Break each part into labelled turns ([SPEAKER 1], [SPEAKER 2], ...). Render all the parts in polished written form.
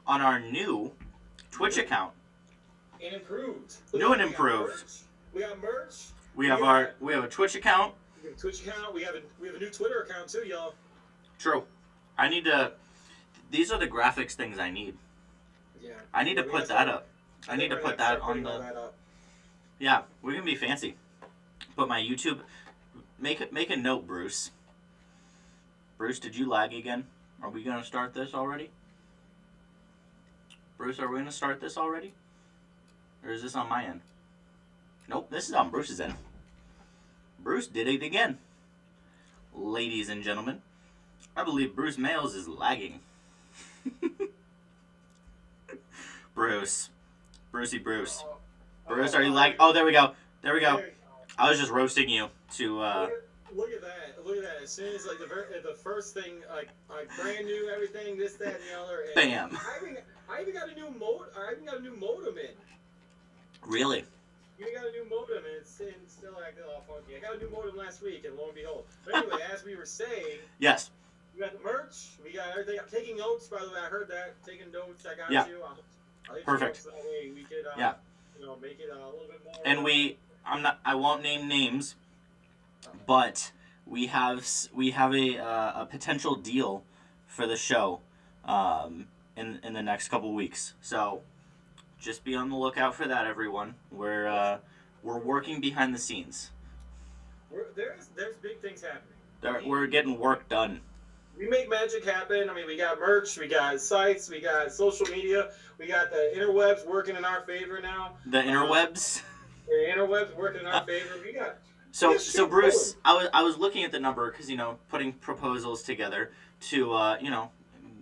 [SPEAKER 1] on our new Twitch account.
[SPEAKER 2] And improved.
[SPEAKER 1] New and improved.
[SPEAKER 2] We got merch.
[SPEAKER 1] We have a Twitch account.
[SPEAKER 2] We have a Twitch account. We have a new Twitter account too, y'all.
[SPEAKER 1] True. I need to. These are the graphics things I need.
[SPEAKER 2] Yeah.
[SPEAKER 1] I need to put that up. I need to put that on the. Yeah, we're gonna be fancy. Put my YouTube. Make a note, Bruce. Bruce, did you lag again? Are we gonna start this already? Bruce, are we gonna start this already? Or is this on my end? Nope, this is on Bruce's end. Bruce did it again. Ladies and gentlemen, I believe Bruce Males is lagging. Bruce. Brucey Bruce. Bruce, are you lagging? Oh, there we go. There we go. I was just roasting you to...
[SPEAKER 2] Look at that. Look at that. As soon as, like, the first thing, like brand new, everything, this, that, and the other. And
[SPEAKER 1] bam.
[SPEAKER 2] I even got a new modem in.
[SPEAKER 1] Really?
[SPEAKER 2] You got a new modem, and it's still acting all funky. I got a new modem last week, and lo and behold. But anyway, as we were saying...
[SPEAKER 1] Yes.
[SPEAKER 2] We got the merch. We got everything. I'm taking notes, by the way. I heard that. Taking notes. I got you. I'll
[SPEAKER 1] perfect.
[SPEAKER 2] So that way we could, make it a little bit more...
[SPEAKER 1] And I won't name names, but we have a potential deal for the show in the next couple weeks. So just be on the lookout for that, everyone. We're working behind the scenes.
[SPEAKER 2] There's big things happening.
[SPEAKER 1] We're getting work done.
[SPEAKER 2] We make magic happen. I mean, we got merch, we got sites, we got social media, we got the interwebs working in our favor now.
[SPEAKER 1] The interwebs.
[SPEAKER 2] The interwebs working in our favor. We got.
[SPEAKER 1] So Bruce, I was looking at the number because putting proposals together to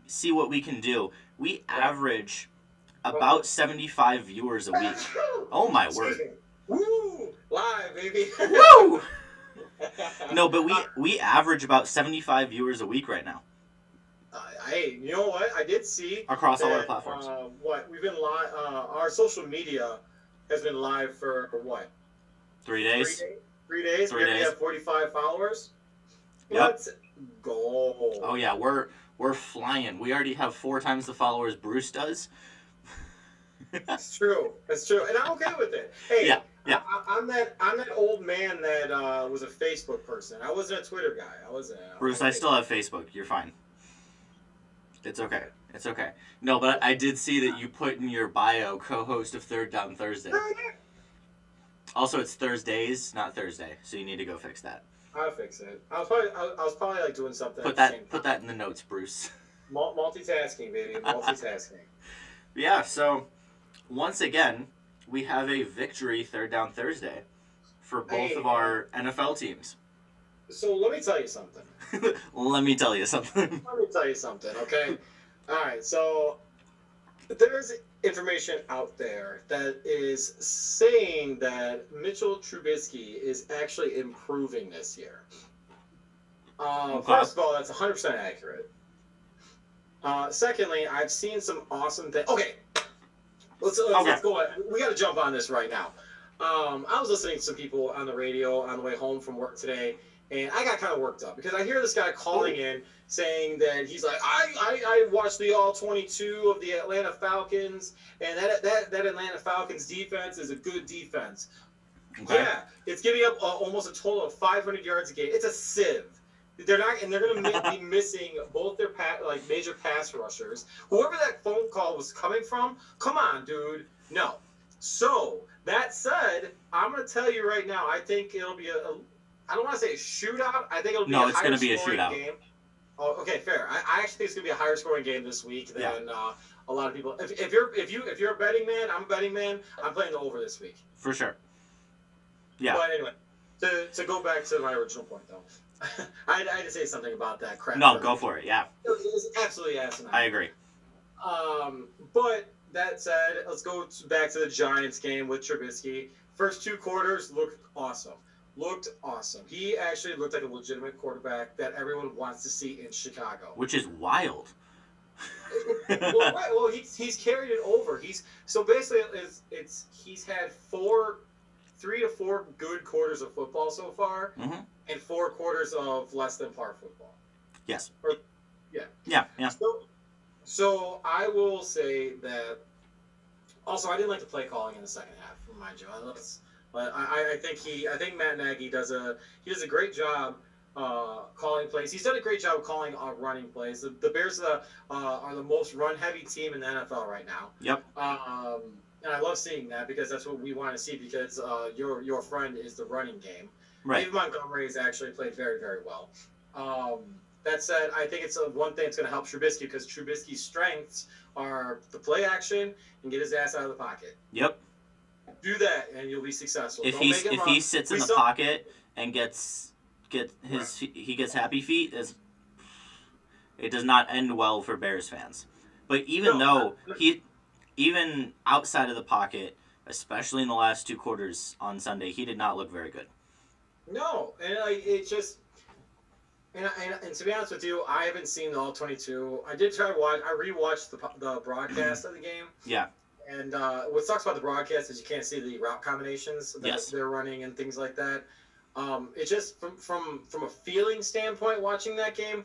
[SPEAKER 1] see what we can do. We average about 75 viewers a week. Oh my word!
[SPEAKER 2] Woo! Live, baby.
[SPEAKER 1] Woo! No, but we average about 75 viewers a week right now.
[SPEAKER 2] Hey, you know what? I did see
[SPEAKER 1] across all our platforms.
[SPEAKER 2] We've been live. Our social media has been live for what?
[SPEAKER 1] 3 days.
[SPEAKER 2] 3 days.
[SPEAKER 1] 3 days.
[SPEAKER 2] We have 45 followers.
[SPEAKER 1] Yep.
[SPEAKER 2] Let's go.
[SPEAKER 1] Oh yeah, we're flying. We already have 4 times the followers Bruce does.
[SPEAKER 2] It's true. It's true, and I'm okay with it. Hey,
[SPEAKER 1] yeah.
[SPEAKER 2] I'm that old man that was a Facebook person. I wasn't a Twitter guy. I wasn't.
[SPEAKER 1] Bruce, I still have Facebook. You're fine. It's okay. It's okay. No, but I did see that you put in your bio co-host of Third Down Thursday. Also, it's Thursdays, not Thursday, so you need to go fix that.
[SPEAKER 2] I'll fix it. I was probably like doing something.
[SPEAKER 1] Put that in the notes, Bruce.
[SPEAKER 2] Multitasking, baby. Multitasking.
[SPEAKER 1] Yeah. So, once again, we have a victory Third Down Thursday for both of our NFL teams.
[SPEAKER 2] So let me tell you something.
[SPEAKER 1] Let me tell you something.
[SPEAKER 2] Okay? All right, so there's information out there that is saying that Mitchell Trubisky is actually improving this year. First of all, that's 100% accurate. Secondly, I've seen some awesome things. Okay, let's go on. We got to jump on this right now. I was listening to some people on the radio on the way home from work today, and I got kind of worked up because I hear this guy calling in saying that he's like, I watched the all 22 of the Atlanta Falcons, and that Atlanta Falcons defense is a good defense. Okay. Yeah, it's giving up almost a total of 500 yards a game. It's a sieve. They're not, and they're going to be missing both their major pass rushers. Whoever that phone call was coming from, come on, dude. No. So that said, I'm going to tell you right now, I think it'll be I don't want to say a shootout. I think it'll be
[SPEAKER 1] it's going to be a shootout
[SPEAKER 2] game. Oh, okay, fair. I actually think it's going to be a higher scoring game this week than a lot of people. If you're a betting man, I'm a betting man. I'm playing the over this week.
[SPEAKER 1] For sure. Yeah.
[SPEAKER 2] But anyway, to go back to my original point though. I had to say something about that crap.
[SPEAKER 1] No, go for it. Yeah.
[SPEAKER 2] It was absolutely asinine.
[SPEAKER 1] I agree.
[SPEAKER 2] But that said, let's go back to the Giants game with Trubisky. First 2 quarters looked awesome. He actually looked like a legitimate quarterback that everyone wants to see in Chicago.
[SPEAKER 1] Which is wild.
[SPEAKER 2] Well, he's carried it over. He's had 3 to 4 good quarters of football so far, and 4 quarters of less than par football.
[SPEAKER 1] Yes.
[SPEAKER 2] Yeah.
[SPEAKER 1] Yeah.
[SPEAKER 2] So I will say that. Also, I didn't like the play calling in the second half. Mind you, but I think Matt Nagy does a great job calling plays. He's done a great job calling running plays. The Bears are the most run heavy team in the NFL right now.
[SPEAKER 1] Yep.
[SPEAKER 2] And I love seeing that because that's what we want to see because your friend is the running game.
[SPEAKER 1] Right.
[SPEAKER 2] David Montgomery has actually played very, very well. That said, I think it's one thing that's going to help Trubisky because Trubisky's strengths are the play action and get his ass out of the pocket.
[SPEAKER 1] Yep.
[SPEAKER 2] Do that and you'll be successful.
[SPEAKER 1] If he sits in the pocket and gets happy feet, it does not end well for Bears fans. But even outside of the pocket, especially in the last 2 quarters on Sunday, he did not look very good.
[SPEAKER 2] No, and it just. And to be honest with you, I haven't seen the all 22. I did try to watch. I rewatched the broadcast of the game.
[SPEAKER 1] Yeah.
[SPEAKER 2] And what sucks about the broadcast is you can't see the route combinations that they're running and things like that. It just from a feeling standpoint, watching that game,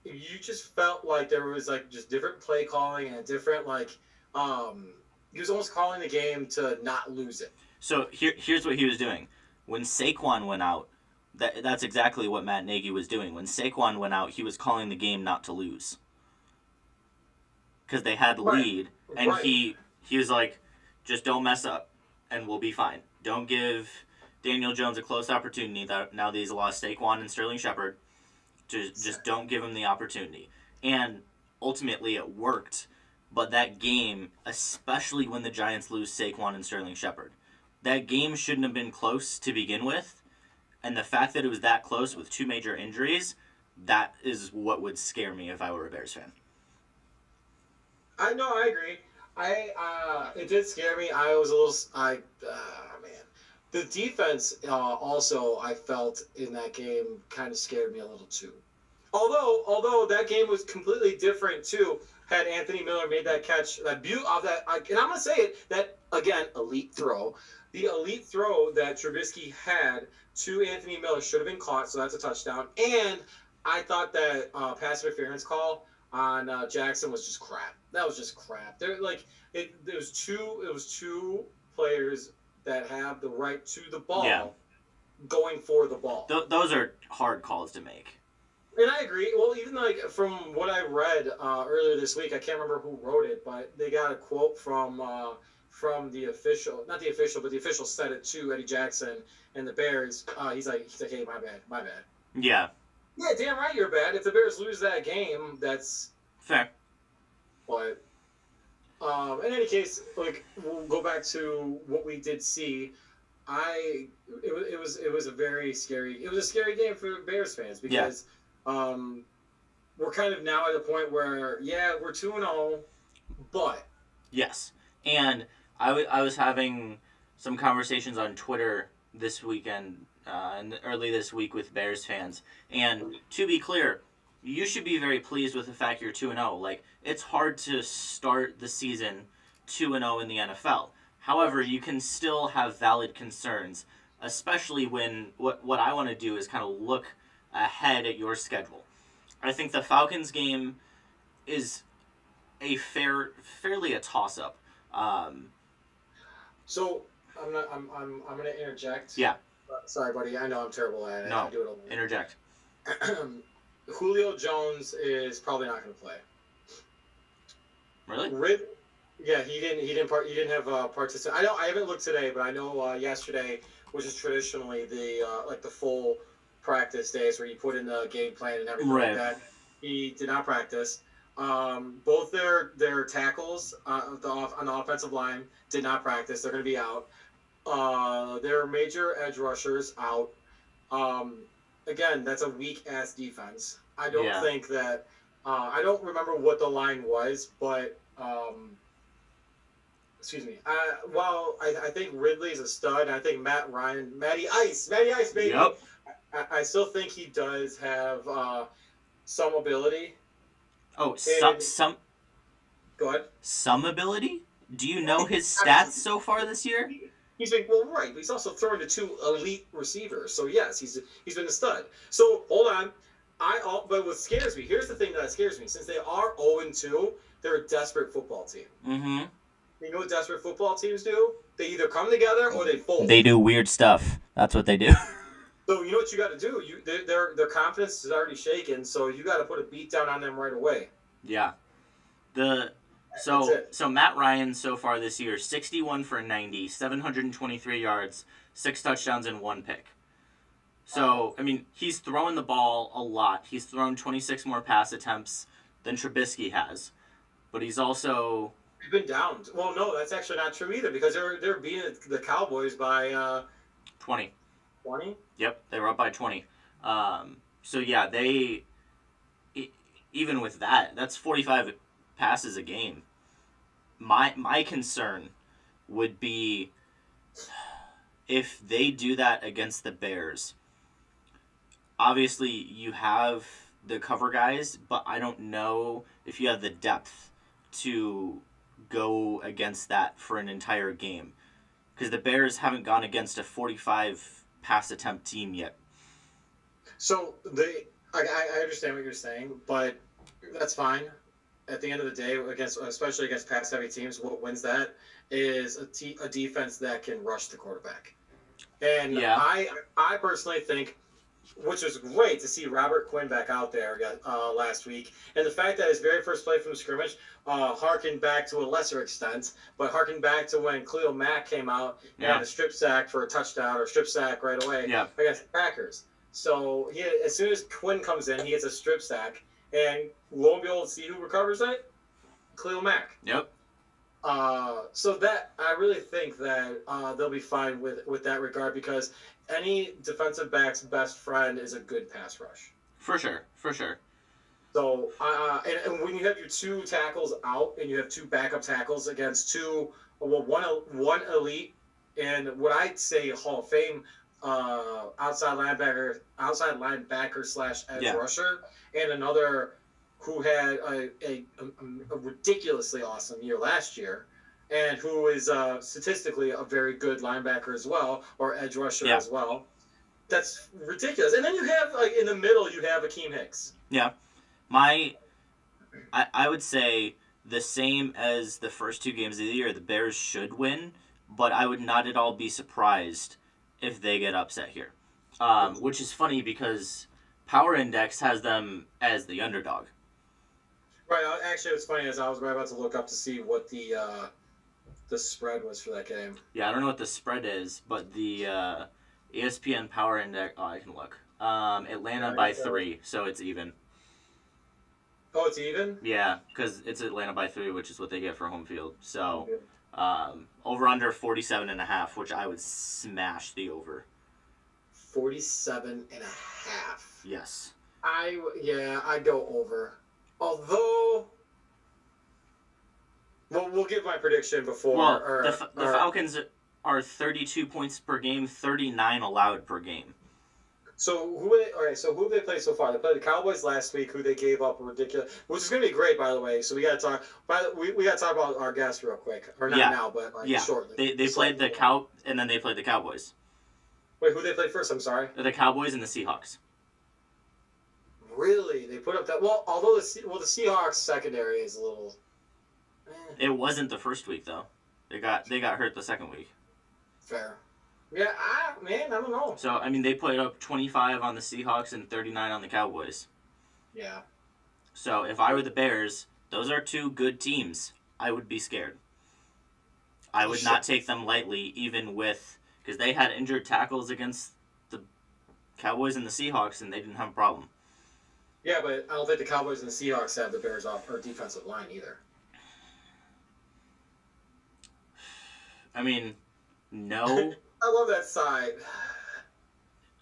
[SPEAKER 2] you just felt like there was like just different play calling and different he was almost calling the game to not lose it.
[SPEAKER 1] So here's what he was doing when Saquon went out. That's exactly what Matt Nagy was doing. When Saquon went out, he was calling the game not to lose. Because they had the lead, and he was like, just don't mess up, and we'll be fine. Don't give Daniel Jones a close opportunity now that he's lost Saquon and Sterling Shepard. Just don't give him the opportunity. And ultimately it worked, but that game, especially when the Giants lose Saquon and Sterling Shepard, that game shouldn't have been close to begin with. And the fact that it was that close with 2 major injuries, that is what would scare me if I were a Bears fan.
[SPEAKER 2] I agree. It did scare me. I was a little. Man, the defense also I felt in that game kind of scared me a little too. Although that game was completely different too. Had Anthony Miller made that catch, and I'm gonna say it, that again elite throw. The elite throw that Trubisky had to Anthony Miller should have been caught, so that's a touchdown. And I thought that pass interference call on Jackson was just crap. That was just crap. It was 2 players that have the right to the ball going for the ball.
[SPEAKER 1] Those are hard calls to make.
[SPEAKER 2] And I agree. Well, even from what I read earlier this week, I can't remember who wrote it, but they got a quote from the official, not the official, but the official said it to Eddie Jackson and the Bears. He's like, hey, my bad.
[SPEAKER 1] Yeah.
[SPEAKER 2] Yeah, damn right you're bad. If the Bears lose that game, that's
[SPEAKER 1] fair.
[SPEAKER 2] But in any case, we'll go back to what we did see. It was a very scary. It was a scary game for Bears fans because we're kind of now at a point where we're 2-0, but
[SPEAKER 1] yes, and I was having some conversations on Twitter this weekend and early this week with Bears fans, and to be clear, you should be very pleased with the fact you're 2-0. Like, it's hard to start the season 2-0 in the NFL. However, you can still have valid concerns, especially when what I want to do is kind of look ahead at your schedule. I think the Falcons game is fairly a toss-up.
[SPEAKER 2] So I'm gonna interject.
[SPEAKER 1] Yeah.
[SPEAKER 2] Sorry, buddy. I know I'm terrible at it.
[SPEAKER 1] No.
[SPEAKER 2] I do it a lot.
[SPEAKER 1] Interject.
[SPEAKER 2] Julio Jones is probably not going to play.
[SPEAKER 1] Really?
[SPEAKER 2] Yeah, he didn't have participation. I haven't looked today, but I know yesterday, which is traditionally the full practice days where you put in the game plan and everything like that. He did not practice. Both their tackles on the offensive line did not practice. They're going to be out. Their major edge rushers out. Again, that's a weak-ass defense. I don't think that... I don't remember what the line was, but... excuse me. While I think Ridley's a stud, I think Matty Ice, baby!
[SPEAKER 1] Yep.
[SPEAKER 2] I still think he does have some ability.
[SPEAKER 1] Oh, some... Go
[SPEAKER 2] ahead.
[SPEAKER 1] Some ability? Do you know his stats so far this year?
[SPEAKER 2] He's been right, but he's also throwing to 2 elite receivers. So yes, he's been a stud. So hold on, but what scares me? Here's the thing that scares me: since they are 0-2, they're a desperate football team.
[SPEAKER 1] Mm-hmm.
[SPEAKER 2] You know what desperate football teams do? They either come together or they fold.
[SPEAKER 1] They do weird stuff. That's what they do.
[SPEAKER 2] So you know what you got to do? Their confidence is already shaken, so you got to put a beat down on them right away.
[SPEAKER 1] Yeah. So Matt Ryan so far this year, 61 for 90, 723 yards, 6 touchdowns, and 1 pick. So, I mean, he's throwing the ball a lot. He's thrown 26 more pass attempts than Trubisky has. But he's also...
[SPEAKER 2] He's been down. Well, no, that's actually not true either, because they're beating the Cowboys by...
[SPEAKER 1] 20.
[SPEAKER 2] 20?
[SPEAKER 1] Yep, they were up by 20. So, yeah, they... Even with that, that's 45 passes a game. My concern would be if they do that against the Bears. Obviously, you have the cover guys, but I don't know if you have the depth to go against that for an entire game. Because the Bears haven't gone against a 45 pass attempt team yet.
[SPEAKER 2] So, I understand what you're saying, but that's fine. At the end of the day, especially against pass-heavy teams, what wins that is a defense that can rush the quarterback. And yeah. I personally think, which was great to see Robert Quinn back out there last week, and the fact that his very first play from the scrimmage harkened back to a lesser extent, but harkened back to when Khalil Mack came out and had a strip sack for a touchdown or strip sack right away against the Packers. So as soon as Quinn comes in, he gets a strip sack. And lo and behold, see who recovers that? Khalil Mack.
[SPEAKER 1] Yep.
[SPEAKER 2] So that I really think that they'll be fine with that regard, because any defensive back's best friend is a good pass rush.
[SPEAKER 1] For sure.
[SPEAKER 2] So and when you have your 2 tackles out and you have 2 backup tackles against one elite and what I'd say Hall of Fame outside linebacker / edge rusher, and another who had a ridiculously awesome year last year, and who is statistically a very good linebacker as well, or edge rusher as well. That's ridiculous. And then you have, in the middle, you have Akeem Hicks.
[SPEAKER 1] Yeah. I would say the same as the first 2 games of the year, the Bears should win, but I would not at all be surprised if they get upset here. Which is funny because Power Index has them as the underdog.
[SPEAKER 2] Right. Actually, it's funny, as I was right about to look up to see what the spread was for that game.
[SPEAKER 1] Yeah, I don't know what the spread is, but the ESPN Power Index... Oh, I can look. Atlanta by 3, so it's even.
[SPEAKER 2] Oh, it's even?
[SPEAKER 1] Yeah, because it's Atlanta by 3, which is what they get for home field. So... over under 47.5, which I would smash the over.
[SPEAKER 2] 47.5.
[SPEAKER 1] Yes.
[SPEAKER 2] I'd go over. Although, we'll give my prediction before.
[SPEAKER 1] Well, the Falcons are 32 points per game, 39 allowed per game.
[SPEAKER 2] So who have they played so far? They played the Cowboys last week, who they gave up a ridiculous, which is going to be great, by the way. So we got to talk. We got to talk about our guests real quick, or not now, but shortly.
[SPEAKER 1] They played and then they played the Cowboys.
[SPEAKER 2] Wait, who they played first? I'm sorry.
[SPEAKER 1] The Cowboys and the Seahawks.
[SPEAKER 2] Really, they put up that. Well, although the Seahawks secondary is a little.
[SPEAKER 1] It wasn't the first week though. They got hurt the second week.
[SPEAKER 2] Fair. Yeah, I don't know.
[SPEAKER 1] So, I mean, they put up 25 on the Seahawks and 39 on the Cowboys.
[SPEAKER 2] Yeah.
[SPEAKER 1] So, if I were the Bears, those are 2 good teams. I would be scared. I would not take them lightly, even with... Because they had injured tackles against the Cowboys and the Seahawks, and they didn't have a problem.
[SPEAKER 2] Yeah, but I don't think the Cowboys and the Seahawks have the Bears off or defensive line either.
[SPEAKER 1] I mean, no...
[SPEAKER 2] I love that side.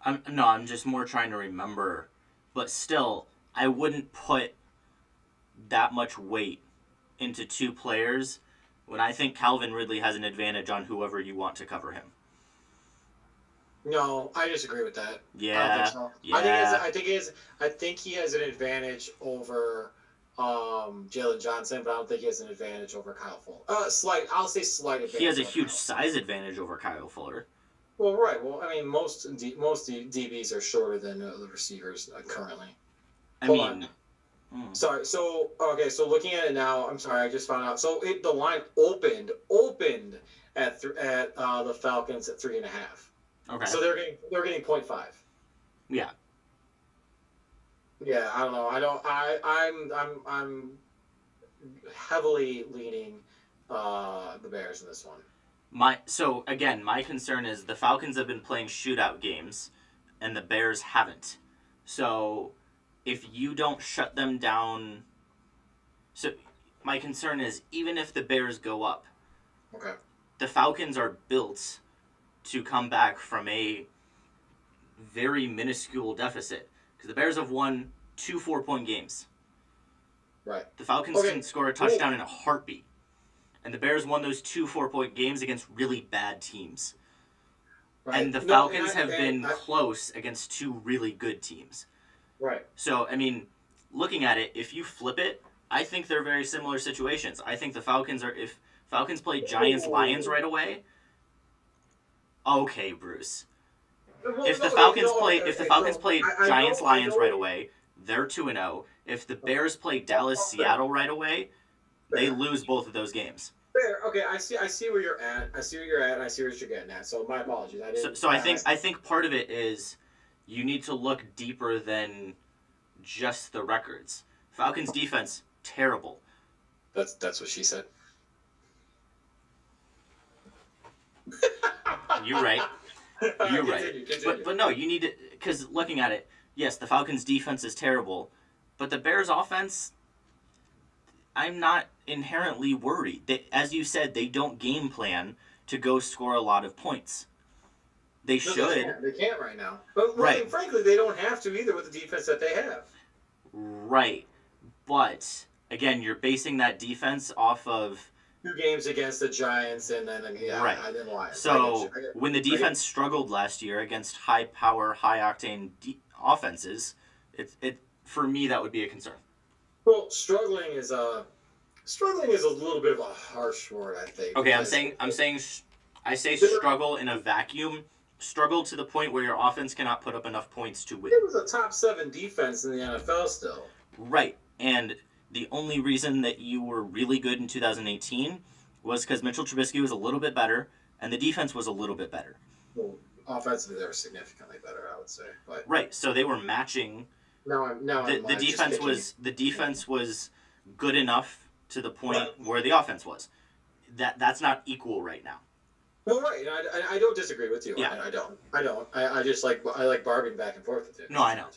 [SPEAKER 1] I'm just more trying to remember. But still, I wouldn't put that much weight into 2 players when I think Calvin Ridley has an advantage on whoever you want to cover him.
[SPEAKER 2] No, I disagree with that.
[SPEAKER 1] Yeah.
[SPEAKER 2] I don't think so.
[SPEAKER 1] Yeah.
[SPEAKER 2] I think he has an advantage over Jalen Johnson, but I don't think he has an advantage over Kyle Fuller. I'll say slight advantage.
[SPEAKER 1] He has a huge size advantage over Kyle Fuller.
[SPEAKER 2] Well, right. Well, I mean, most DBs are shorter than the receivers currently.
[SPEAKER 1] Hold on.
[SPEAKER 2] Sorry. So okay. So looking at it now, I'm sorry. I just found out. So the line opened at the Falcons at 3.5.
[SPEAKER 1] Okay.
[SPEAKER 2] So they're getting 0.5.
[SPEAKER 1] Yeah.
[SPEAKER 2] Yeah. I don't know. I'm heavily leaning the Bears in this one.
[SPEAKER 1] My concern is the Falcons have been playing shootout games, and the Bears haven't. So, if you don't shut them down, so my concern is even if the Bears go up,
[SPEAKER 2] Okay.
[SPEAKER 1] the Falcons are built to come back from a very minuscule deficit because the Bears have won 2 4-point games.
[SPEAKER 2] Right.
[SPEAKER 1] The Falcons can score a touchdown in a heartbeat. And the Bears won those 2 4-point games against really bad teams. Right. And the Falcons have been close against 2 really good teams.
[SPEAKER 2] Right.
[SPEAKER 1] So, I mean, looking at it, if you flip it, I think they're very similar situations. I think the Falcons are, if Falcons play Giants-Lions right away, okay, Bruce. If the Falcons play Giants-Lions right away, they're 2-0. If the Bears play Dallas-Seattle right away, they lose both of those games.
[SPEAKER 2] Fair. Okay, I see where you're at. I see where you're at, and I see what you're getting at. So my apologies.
[SPEAKER 1] I think part of it is you need to look deeper than just the records. Falcons defense terrible.
[SPEAKER 2] That's what she said.
[SPEAKER 1] You're right. You're right.
[SPEAKER 2] Continue.
[SPEAKER 1] But no, you need to, because looking at it, yes, the Falcons defense is terrible, but the Bears offense, I'm not inherently worried. As you said, they don't game plan to go score a lot of points. They should.
[SPEAKER 2] They can't right now. But right. Frankly, they don't have to either with the defense that they have.
[SPEAKER 1] Right. But, again, you're basing that defense off of
[SPEAKER 2] 2 games against the Giants, and then
[SPEAKER 1] right.
[SPEAKER 2] I didn't lie.
[SPEAKER 1] So when the defense struggled last year against high power, high octane offenses, it for me that would be a concern.
[SPEAKER 2] Well, struggling is a little bit of a harsh word, I think.
[SPEAKER 1] Okay, I say struggle in a vacuum. Struggle to the point where your offense cannot put up enough points to win.
[SPEAKER 2] It was a top 7 defense in the NFL still.
[SPEAKER 1] Right, and the only reason that you were really good in 2018 was because Mitchell Trubisky was a little bit better, and the defense was a little bit better.
[SPEAKER 2] Well, offensively, they were significantly better, I would say. But
[SPEAKER 1] right, so they were matching. The defense was good enough to the point where the offense was. That's not equal right now.
[SPEAKER 2] Well, right, I don't disagree with you.
[SPEAKER 1] Yeah.
[SPEAKER 2] I don't. I just like barbing back and forth with you.
[SPEAKER 1] No, I know.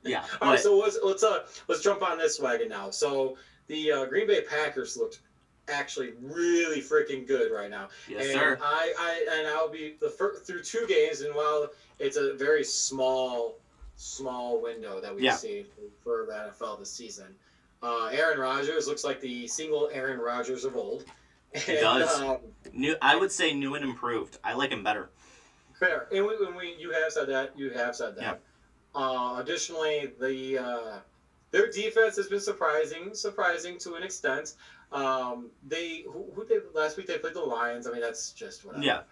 [SPEAKER 1] Yeah.
[SPEAKER 2] All right, so let's jump on this wagon now. So the Green Bay Packers looked actually really freaking good right now.
[SPEAKER 1] Yes,
[SPEAKER 2] and
[SPEAKER 1] sir.
[SPEAKER 2] I'll be through 2 games, and while it's a very small window that we've seen for the NFL this season, Aaron Rodgers looks like the single Aaron Rodgers of old.
[SPEAKER 1] He does. I would say new and improved. I like him better.
[SPEAKER 2] Fair, and you have said that.
[SPEAKER 1] Yeah.
[SPEAKER 2] Additionally, their defense has been surprising to an extent. Last week they played the Lions. I mean, that's just whatever.
[SPEAKER 1] Yeah.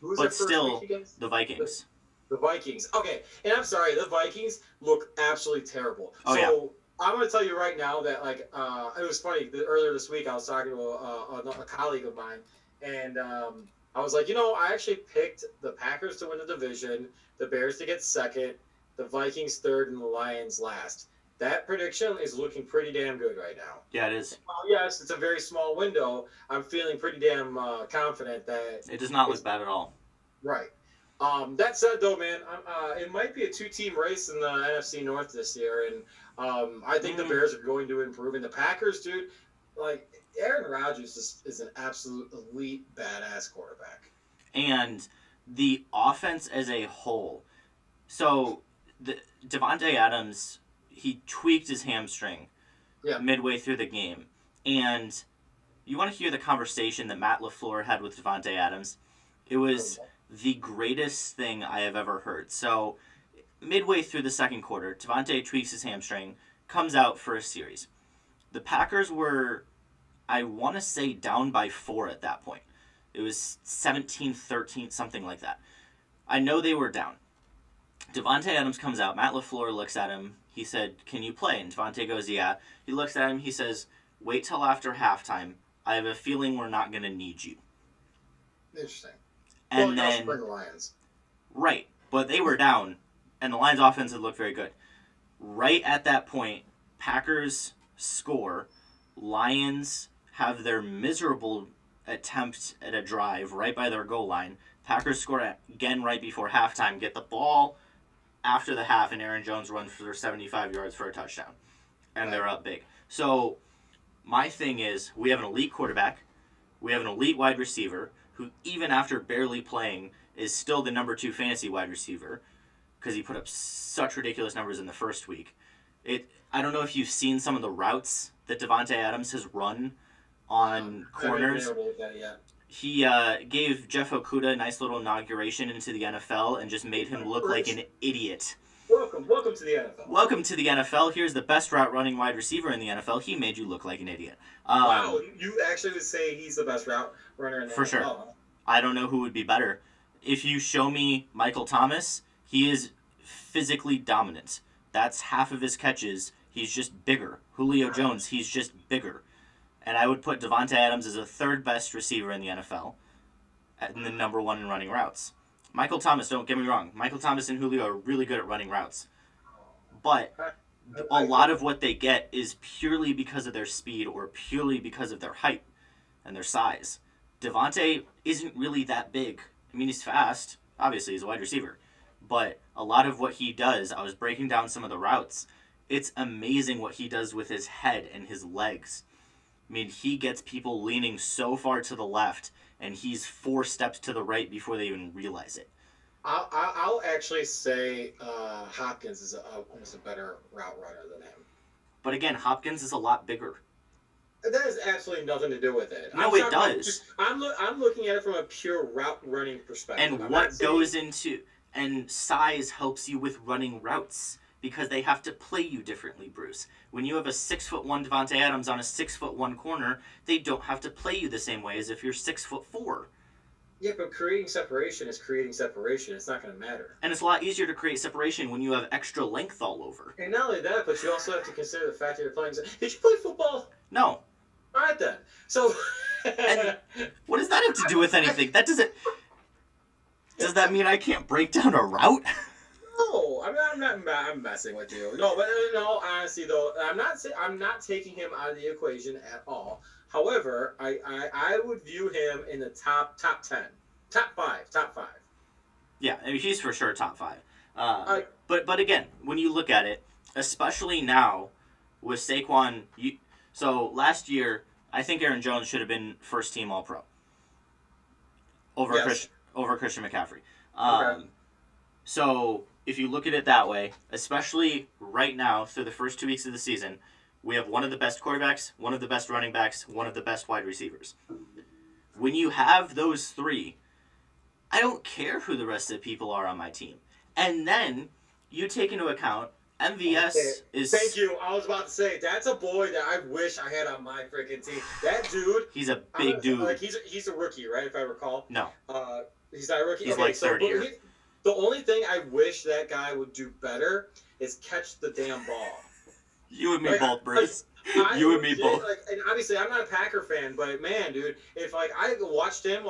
[SPEAKER 2] Who was
[SPEAKER 1] but
[SPEAKER 2] their
[SPEAKER 1] still,
[SPEAKER 2] first week against?
[SPEAKER 1] The Vikings.
[SPEAKER 2] The Vikings. Okay, and I'm sorry, the Vikings look absolutely terrible.
[SPEAKER 1] Oh,
[SPEAKER 2] so I'm going to tell you right now that it was funny. Earlier this week, I was talking to a colleague of mine, and I was like, I actually picked the Packers to win the division, the Bears to get second, the Vikings third, and the Lions last. That prediction is looking pretty damn good right now.
[SPEAKER 1] Yeah, it is.
[SPEAKER 2] Well, yes, it's a very small window. I'm feeling pretty damn confident that
[SPEAKER 1] it does not look bad at all.
[SPEAKER 2] Right. That said, though, man, it might be a 2-team race in the NFC North this year, and I think the Bears are going to improve. And the Packers, dude, like Aaron Rodgers is an absolute elite, badass quarterback.
[SPEAKER 1] And the offense as a whole. So, Devontae Adams, he tweaked his hamstring midway through the game. And you want to hear the conversation that Matt LaFleur had with Devontae Adams? It was the greatest thing I have ever heard. So, midway through the second quarter, Devontae tweaks his hamstring, comes out for a series. The Packers were, I want to say, down by 4 at that point. It was 17-13, something like that. I know they were down. Devontae Adams comes out. Matt LaFleur looks at him. He said, "Can you play?" And Devontae goes, "Yeah." He looks at him. He says, "Wait till after halftime. I have a feeling we're not going to need you."
[SPEAKER 2] Interesting.
[SPEAKER 1] And then
[SPEAKER 2] the Lions.
[SPEAKER 1] Right, but they were down, and the Lions' offense had looked very good. Right at that point, Packers score. Lions have their miserable attempt at a drive right by their goal line. Packers score again right before halftime, get the ball after the half, and Aaron Jones runs for 75 yards for a touchdown. And they're up big. So my thing is, we have an elite quarterback. We have an elite wide receiver who, even after barely playing, is still the number 2 fantasy wide receiver because he put up such ridiculous numbers in the first week. I don't know if you've seen some of the routes that Devontae Adams has run on corners.
[SPEAKER 2] I haven't been able to look at it yet.
[SPEAKER 1] He gave Jeff Okuda a nice little inauguration into the NFL and just made him look like an idiot.
[SPEAKER 2] Welcome to the NFL.
[SPEAKER 1] Welcome to the NFL. Here's the best route running wide receiver in the NFL. He made you look like an idiot.
[SPEAKER 2] Wow, you actually would say he's the best route runner in the NFL.
[SPEAKER 1] For sure. I don't know who would be better. If you show me Michael Thomas, he is physically dominant. That's half of his catches. He's just bigger. Julio Jones, he's just bigger. And I would put Devontae Adams as a third best receiver in the NFL and the number 1 in running routes. Michael Thomas, don't get me wrong. Michael Thomas and Julio are really good at running routes. But a lot of what they get is purely because of their speed or purely because of their height and their size. Devontae isn't really that big. I mean, he's fast. Obviously, he's a wide receiver. But a lot of what he does, I was breaking down some of the routes. It's amazing what he does with his head and his legs. I mean, he gets people leaning so far to the left, and he's 4 steps to the right before they even realize it.
[SPEAKER 2] I'll actually say Hopkins is almost a better route runner than him.
[SPEAKER 1] But again, Hopkins is a lot bigger.
[SPEAKER 2] That has absolutely nothing to do with it.
[SPEAKER 1] No, it does.
[SPEAKER 2] I'm looking at it from a pure route running perspective.
[SPEAKER 1] And what goes into... And size helps you with running routes because they have to play you differently, Bruce. When you have a 6'1" Devontae Adams on a 6'1" corner, they don't have to play you the same way as if you're 6'4".
[SPEAKER 2] Yeah, but creating separation is creating separation. It's not going to matter.
[SPEAKER 1] And it's a lot easier to create separation when you have extra length all over.
[SPEAKER 2] And not only that, but you also have to consider the fact that you're playing... Did you play football?
[SPEAKER 1] No.
[SPEAKER 2] All right, then. So...
[SPEAKER 1] And what does that have to do with anything? That doesn't... Does that mean I can't break down a route?
[SPEAKER 2] No, I'm messing with you. No, but no, honestly though, I'm not taking him out of the equation at all. However, I would view him in the top 10, top five.
[SPEAKER 1] Yeah, I mean, he's for sure top 5. But again, when you look at it, especially now with Saquon, so last year I think Aaron Jones should have been first team All Pro over Christian McCaffrey.
[SPEAKER 2] Okay.
[SPEAKER 1] So if you look at it that way, especially right now through the first 2 weeks of the season, we have one of the best quarterbacks, one of the best running backs, one of the best wide receivers. When you have those 3, I don't care who the rest of the people are on my team. And then you take into account MVS is...
[SPEAKER 2] Thank you. I was about to say, that's a boy that I wish I had on my freaking team. That dude...
[SPEAKER 1] He's a big dude.
[SPEAKER 2] Like, he's a rookie, right, if I recall?
[SPEAKER 1] No.
[SPEAKER 2] He's not a rookie?
[SPEAKER 1] He's like third year.
[SPEAKER 2] The only thing I wish that guy would do better is catch the damn ball.
[SPEAKER 1] You and me both, Bruce. You and me both.
[SPEAKER 2] And obviously, I'm not a Packer fan, but man, dude, if I watched him,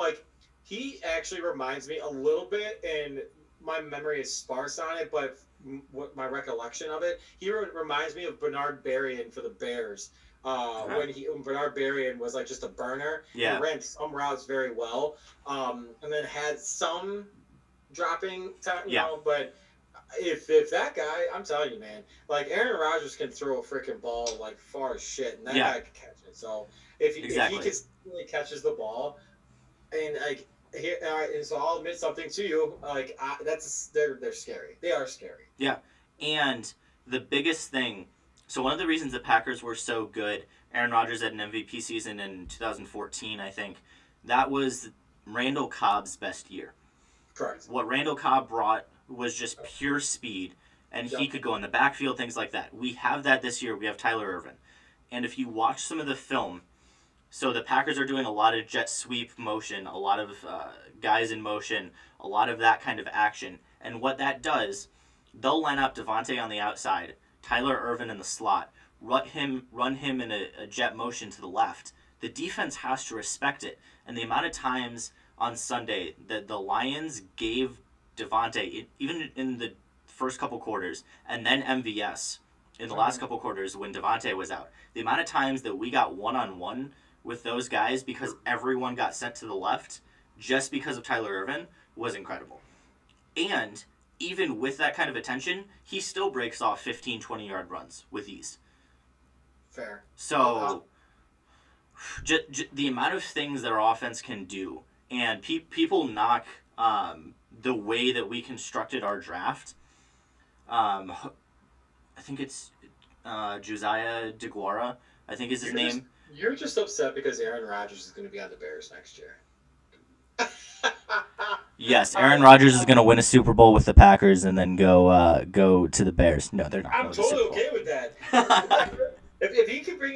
[SPEAKER 2] he actually reminds me a little bit, and my memory is sparse on it, but what my recollection of it, he reminds me of Bernard Berrien for the Bears. When Bernard Berrien was just a burner.
[SPEAKER 1] Yeah.
[SPEAKER 2] He ran some routes very well, and then had some dropping time, you know, but if that guy, I'm telling you, man, Aaron Rodgers can throw a freaking ball far as shit, and that guy can catch it. So if he consistently catches the ball, and and so I'll admit something to you, they're scary. They are scary.
[SPEAKER 1] Yeah, and the biggest thing. So one of the reasons the Packers were so good, Aaron Rodgers had an MVP season in 2014, I think. That was Randall Cobb's best year.
[SPEAKER 2] Correct.
[SPEAKER 1] What Randall Cobb brought was just pure speed, and he could go in the backfield, things like that. We have that this year. We have Tyler Ervin. And if you watch some of the film, so the Packers are doing a lot of jet sweep motion, a lot of guys in motion, a lot of that kind of action. And what that does, they'll line up Devontae on the outside. Tyler Ervin in the slot, run him in a jet motion to the left, the defense has to respect it. And the amount of times on Sunday that the Lions gave Devontae, even in the first couple quarters, and then MVS in the last couple quarters when Devontae was out, the amount of times that we got one-on-one with those guys because everyone got sent to the left just because of Tyler Ervin was incredible. And even with that kind of attention, he still breaks off 15, 20-yard runs with ease.
[SPEAKER 2] Fair.
[SPEAKER 1] So the amount of things that our offense can do, and people knock the way that we constructed our draft. I think it's Josiah DeGuara, I think is his name.
[SPEAKER 2] You're just upset because Aaron Rodgers is going to be on the Bears next year.
[SPEAKER 1] Yes, Aaron Rodgers is going to win a Super Bowl with the Packers and then go to the Bears. No, they're not.
[SPEAKER 2] I'm totally okay with that. If he can bring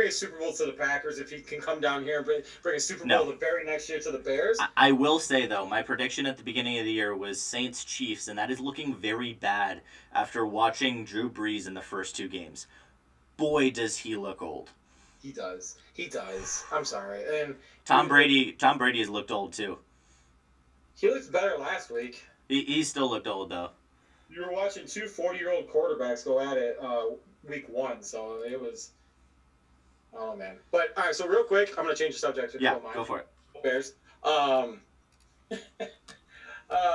[SPEAKER 2] a Super Bowl to the Packers, if he can come down here and bring a Super Bowl the very next year to the Bears.
[SPEAKER 1] I will say though, my prediction at the beginning of the year was Saints Chiefs, and that is looking very bad after watching Drew Brees in the first 2 games. Boy, does he look old.
[SPEAKER 2] He does. I'm sorry. And
[SPEAKER 1] Tom Brady has looked old too.
[SPEAKER 2] He looked better last week.
[SPEAKER 1] He still looked old though.
[SPEAKER 2] You were watching 2 40-year-old quarterbacks go at it week 1, so it was. Oh man! But all right, so real quick, I'm gonna change the subject. If you don't mind.
[SPEAKER 1] Go for it.
[SPEAKER 2] Bears.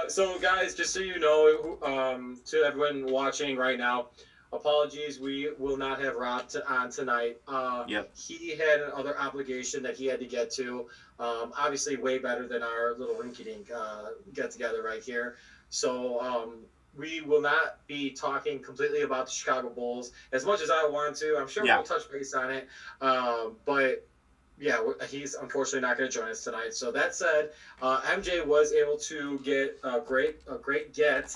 [SPEAKER 2] So guys, just so you know, to everyone watching right now, apologies, we will not have Rob on tonight. He had another obligation that he had to get to. Obviously, way better than our little rinky-dink get together right here. So we will not be talking completely about the Chicago Bulls as much as I want to. I'm sure we'll touch base on it, but. Yeah, he's unfortunately not going to join us tonight. So that said, MJ was able to get a great get,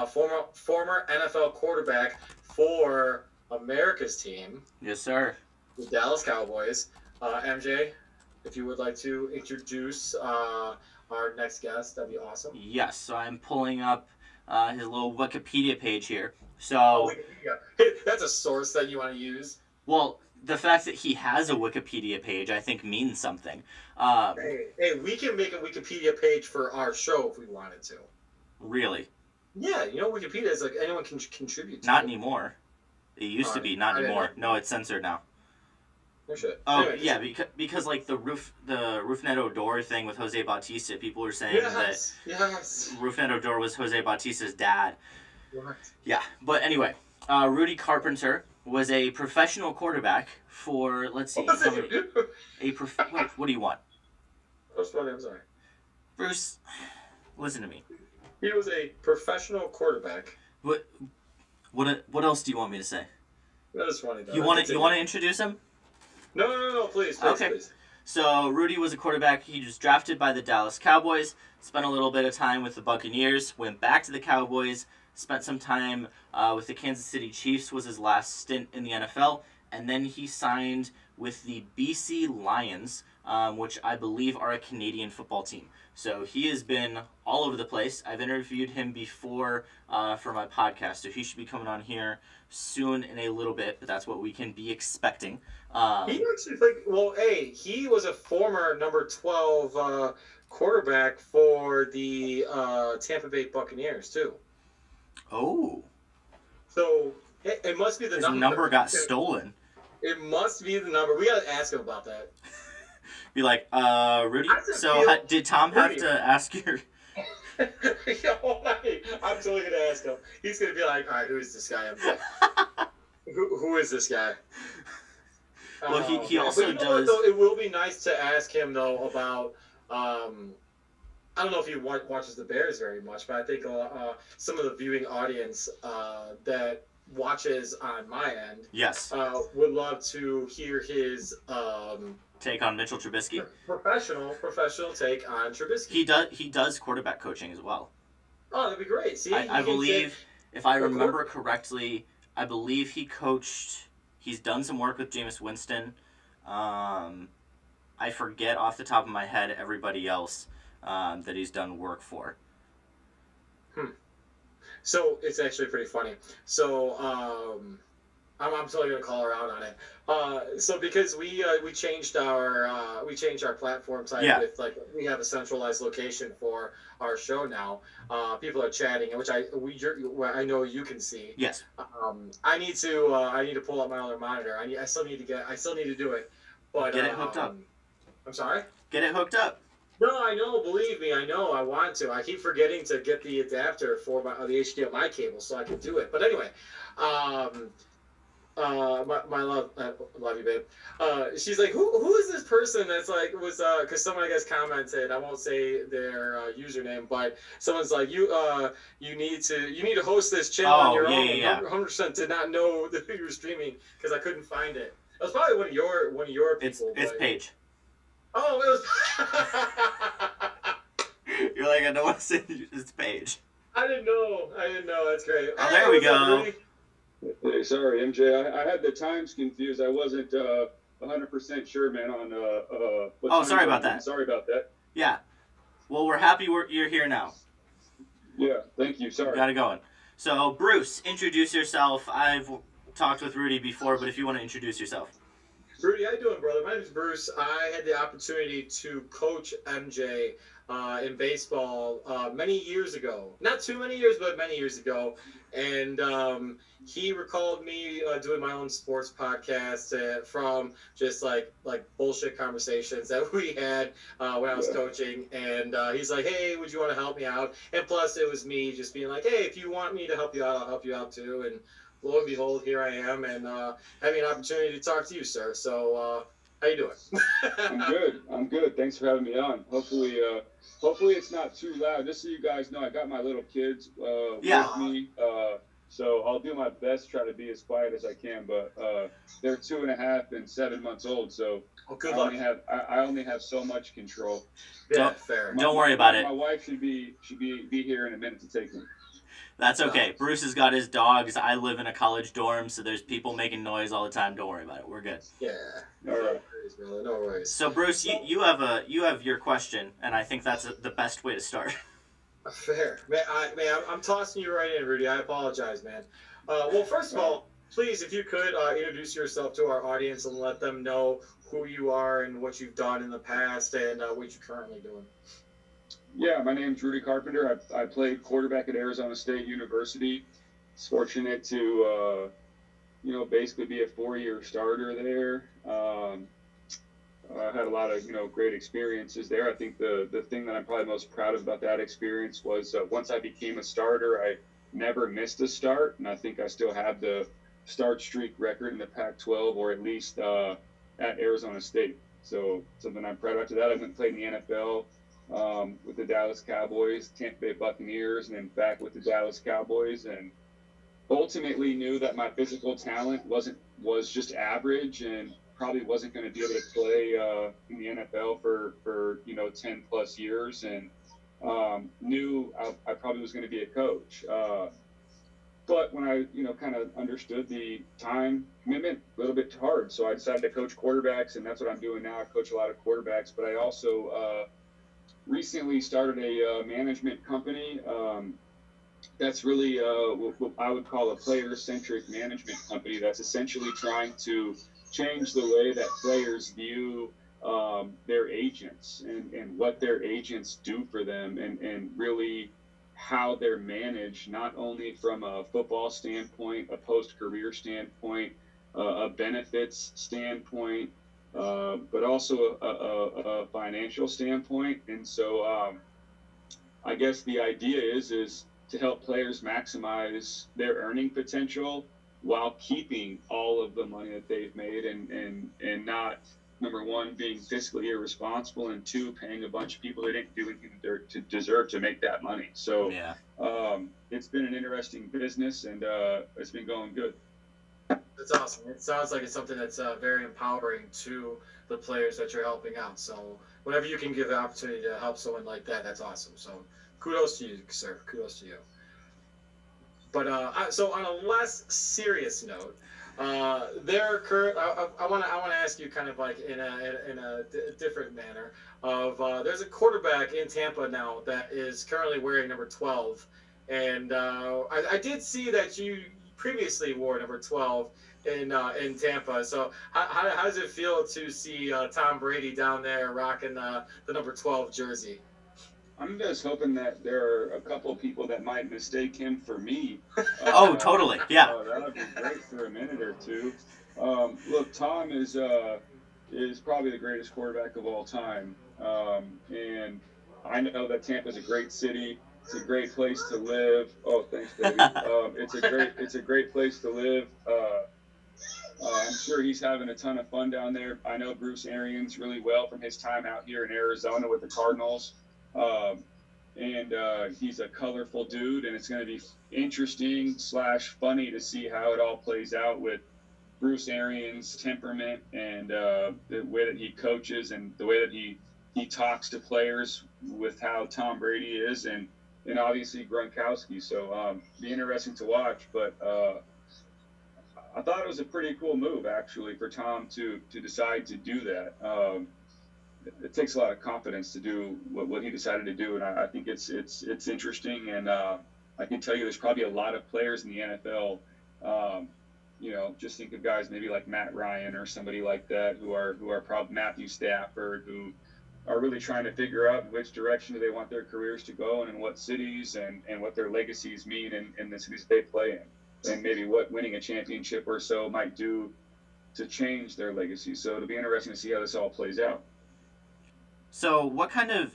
[SPEAKER 2] former NFL quarterback for America's team.
[SPEAKER 1] Yes, sir.
[SPEAKER 2] The Dallas Cowboys. MJ, if you would like to introduce our next guest, that'd be awesome.
[SPEAKER 1] Yes, so I'm pulling up his little Wikipedia page here. So
[SPEAKER 2] that's a source that you want to use.
[SPEAKER 1] Well. The fact that he has a Wikipedia page, I think, means something.
[SPEAKER 2] Hey, we can make a Wikipedia page for our show if we wanted to.
[SPEAKER 1] Really?
[SPEAKER 2] Yeah, Wikipedia is like anyone can contribute to.
[SPEAKER 1] Not anymore. It used to be, not anymore. No, it's censored now.
[SPEAKER 2] No shit.
[SPEAKER 1] Oh, anyway, yeah, because like the Roofnet Odor thing with Jose Bautista, people were saying that Roofnet Odor was Jose Bautista's dad.
[SPEAKER 2] What?
[SPEAKER 1] Yeah, but anyway, Rudy Carpenter was a professional quarterback for, let's see.
[SPEAKER 2] What
[SPEAKER 1] What do you want?
[SPEAKER 2] I'm sorry.
[SPEAKER 1] Bruce, listen to me.
[SPEAKER 2] He was a professional quarterback.
[SPEAKER 1] What else do you want me to say?
[SPEAKER 2] That is funny, though.
[SPEAKER 1] You want to introduce him?
[SPEAKER 2] No, please.
[SPEAKER 1] Okay.
[SPEAKER 2] Please.
[SPEAKER 1] So Rudy was a quarterback. He was drafted by the Dallas Cowboys, spent a little bit of time with the Buccaneers, went back to the Cowboys, spent some time with the Kansas City Chiefs, was his last stint in the NFL, and then he signed with the BC Lions, which I believe are a Canadian football team. So he has been all over the place. I've interviewed him before for my podcast, so he should be coming on here soon in a little bit, but that's what we can be expecting.
[SPEAKER 2] He actually, he was a former number 12 quarterback for the Tampa Bay Buccaneers, too.
[SPEAKER 1] Oh.
[SPEAKER 2] So it must be the number.
[SPEAKER 1] His number got stolen.
[SPEAKER 2] It must be the number. We gotta ask him about that.
[SPEAKER 1] Be like, Rudy. So did Tom have to ask your?
[SPEAKER 2] I'm totally gonna ask him. He's gonna be like, all right, who is this guy? who is this guy?
[SPEAKER 1] Well, he also does.
[SPEAKER 2] Though, it will be nice to ask him though about. I don't know if he watches the Bears very much, but I think some of the viewing audience that watches on my end,
[SPEAKER 1] yes,
[SPEAKER 2] would love to hear his
[SPEAKER 1] take on Mitchell Trubisky.
[SPEAKER 2] Professional take on Trubisky.
[SPEAKER 1] He does quarterback coaching as well.
[SPEAKER 2] Oh, that'd be great. See,
[SPEAKER 1] I believe, if I remember correctly, I believe he coached. He's done some work with Jameis Winston. I forget off the top of my head everybody else that he's done work for.
[SPEAKER 2] So it's actually pretty funny. So I'm totally gonna call her out on it. So because we changed our platform type
[SPEAKER 1] Yeah.
[SPEAKER 2] with like we have a centralized location for our show now. People are chatting, which I know you can see.
[SPEAKER 1] Yes.
[SPEAKER 2] I need to pull up my other monitor. I still need to do it. But
[SPEAKER 1] Get it hooked up.
[SPEAKER 2] I'm sorry.
[SPEAKER 1] Get it hooked up.
[SPEAKER 2] No, I know. Believe me, I know. I want to. I keep forgetting to get the adapter for the HDMI cable so I can do it. But anyway, my love you, babe. She's like, who is this person that's like because someone I guess commented. I won't say their username, but someone's like, you need to host this channel on your own.
[SPEAKER 1] Yeah.
[SPEAKER 2] 100% did not know that you were streaming because I couldn't find it. It was probably one of your people.
[SPEAKER 1] It's Paige.
[SPEAKER 2] Oh, it
[SPEAKER 1] was. You're like, I don't want to say it's Paige.
[SPEAKER 2] I didn't know. That's great.
[SPEAKER 1] Oh, there we go.
[SPEAKER 3] Hey, sorry, MJ. I had the times confused. I wasn't 100% sure, man, on what
[SPEAKER 1] sorry about that.
[SPEAKER 3] Sorry about that.
[SPEAKER 1] Yeah. Well, we're happy you're here now.
[SPEAKER 3] Yeah, thank you. Sorry.
[SPEAKER 1] Got it going. So, Bruce, introduce yourself. I've talked with Rudy before, but if you want to introduce yourself.
[SPEAKER 2] Rudy, how you doing, brother? My name is Bruce. I had the opportunity to coach MJ in baseball many years ago. Not too many years, but many years ago. And he recalled me doing my own sports podcast from just like bullshit conversations that we had when I was coaching. And he's like, hey, would you want to help me out? And plus, it was me just being like, hey, if you want me to help you out, I'll help you out too. And lo and behold, here I am, and having an opportunity to talk to you, sir. So, how you doing?
[SPEAKER 3] I'm good. Thanks for having me on. Hopefully it's not too loud. Just so you guys know, I got my little kids with me, so I'll do my best to try to be as quiet as I can. But they're 2.5 and 7 months old, so
[SPEAKER 2] good luck.
[SPEAKER 3] I only have so much control.
[SPEAKER 2] Yeah, fair.
[SPEAKER 1] Don't worry about it.
[SPEAKER 3] My wife should be here in a minute to take me.
[SPEAKER 1] That's okay. Bruce has got his dogs. I live in a college dorm, so there's people making noise all the time. Don't worry about it. We're good.
[SPEAKER 2] Yeah.
[SPEAKER 3] All right.
[SPEAKER 2] No worries.
[SPEAKER 1] So Bruce, you have your question, and I think that's the best way to start.
[SPEAKER 2] Fair. I'm tossing you right in, Rudy. I apologize, man. Well, first of all, please, if you could introduce yourself to our audience and let them know who you are and what you've done in the past and what you're currently doing.
[SPEAKER 3] Yeah, my name's Rudy Carpenter. I played quarterback at Arizona State University. Was fortunate to, basically be a 4-year starter there. I had a lot of, great experiences there. I think the thing that I'm probably most proud of about that experience was once I became a starter, I never missed a start, and I think I still have the start streak record in the Pac-12, or at least at Arizona State. So something I'm proud of. After that, I went and played in the NFL. With the Dallas Cowboys, Tampa Bay Buccaneers, and then back with the Dallas Cowboys, and ultimately knew that my physical talent was just average and probably wasn't going to be able to play in the NFL for 10 plus years, and knew I probably was going to be a coach. But when I kind of understood the time commitment, a little bit hard, so I decided to coach quarterbacks, and that's what I'm doing now. I coach a lot of quarterbacks, but I also recently started a management company that's really what I would call a player-centric management company that's essentially trying to change the way that players view their agents and what their agents do for them, and really how they're managed, not only from a football standpoint, a post-career standpoint, a benefits standpoint, but also a financial standpoint. And so I guess the idea is to help players maximize their earning potential while keeping all of the money that they've made, and not, number one, being fiscally irresponsible, and two, paying a bunch of people they didn't do anything to deserve to make that money. So it's been an interesting business, and it's been going good.
[SPEAKER 2] That's awesome. It sounds like it's something that's very empowering to the players that you're helping out. So whenever you can give the opportunity to help someone like that, that's awesome. So kudos to you, sir. Kudos to you. But so on a less serious note, I want to ask you kind of like in a different manner of there's a quarterback in Tampa now that is currently wearing number 12. And I did see that you previously wore number 12 in Tampa. So how does it feel to see Tom Brady down there rocking the number 12 jersey?
[SPEAKER 3] I'm just hoping that there are a couple of people that might mistake him for me.
[SPEAKER 1] Oh, totally. Yeah.
[SPEAKER 3] That would be great for a minute or two. Look, Tom is probably the greatest quarterback of all time, and I know that Tampa's a great city. It's a great place to live. Oh, thanks, baby. It's a great place to live. I'm sure he's having a ton of fun down there. I know Bruce Arians really well from his time out here in Arizona with the Cardinals. Um, and he's a colorful dude, and it's going to be interesting / funny to see how it all plays out with Bruce Arians' temperament and the way that he coaches and the way that he talks to players with how Tom Brady is and obviously Gronkowski. So be interesting to watch, but I thought it was a pretty cool move actually for Tom to decide to do that. It takes a lot of confidence to do what he decided to do, and I think it's interesting. And I can tell you, there's probably a lot of players in the NFL. Just think of guys maybe like Matt Ryan or somebody like that who are probably Matthew Stafford, who are really trying to figure out which direction do they want their careers to go and in what cities and what their legacies mean in the cities they play in, and maybe what winning a championship or so might do to change their legacy. So it'll be interesting to see how this all plays out.
[SPEAKER 1] So, what kind of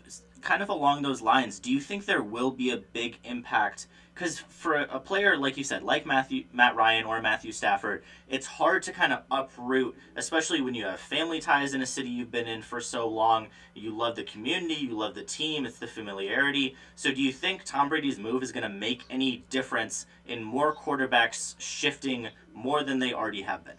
[SPEAKER 1] along those lines, do you think there will be a big impact? Because for a player like you said, like Matt Ryan or Matthew Stafford, it's hard to kind of uproot, especially when you have family ties in a city you've been in for so long. You love the community, you love the team, it's the familiarity. So, do you think Tom Brady's move is going to make any difference in more quarterbacks shifting more than they already have been?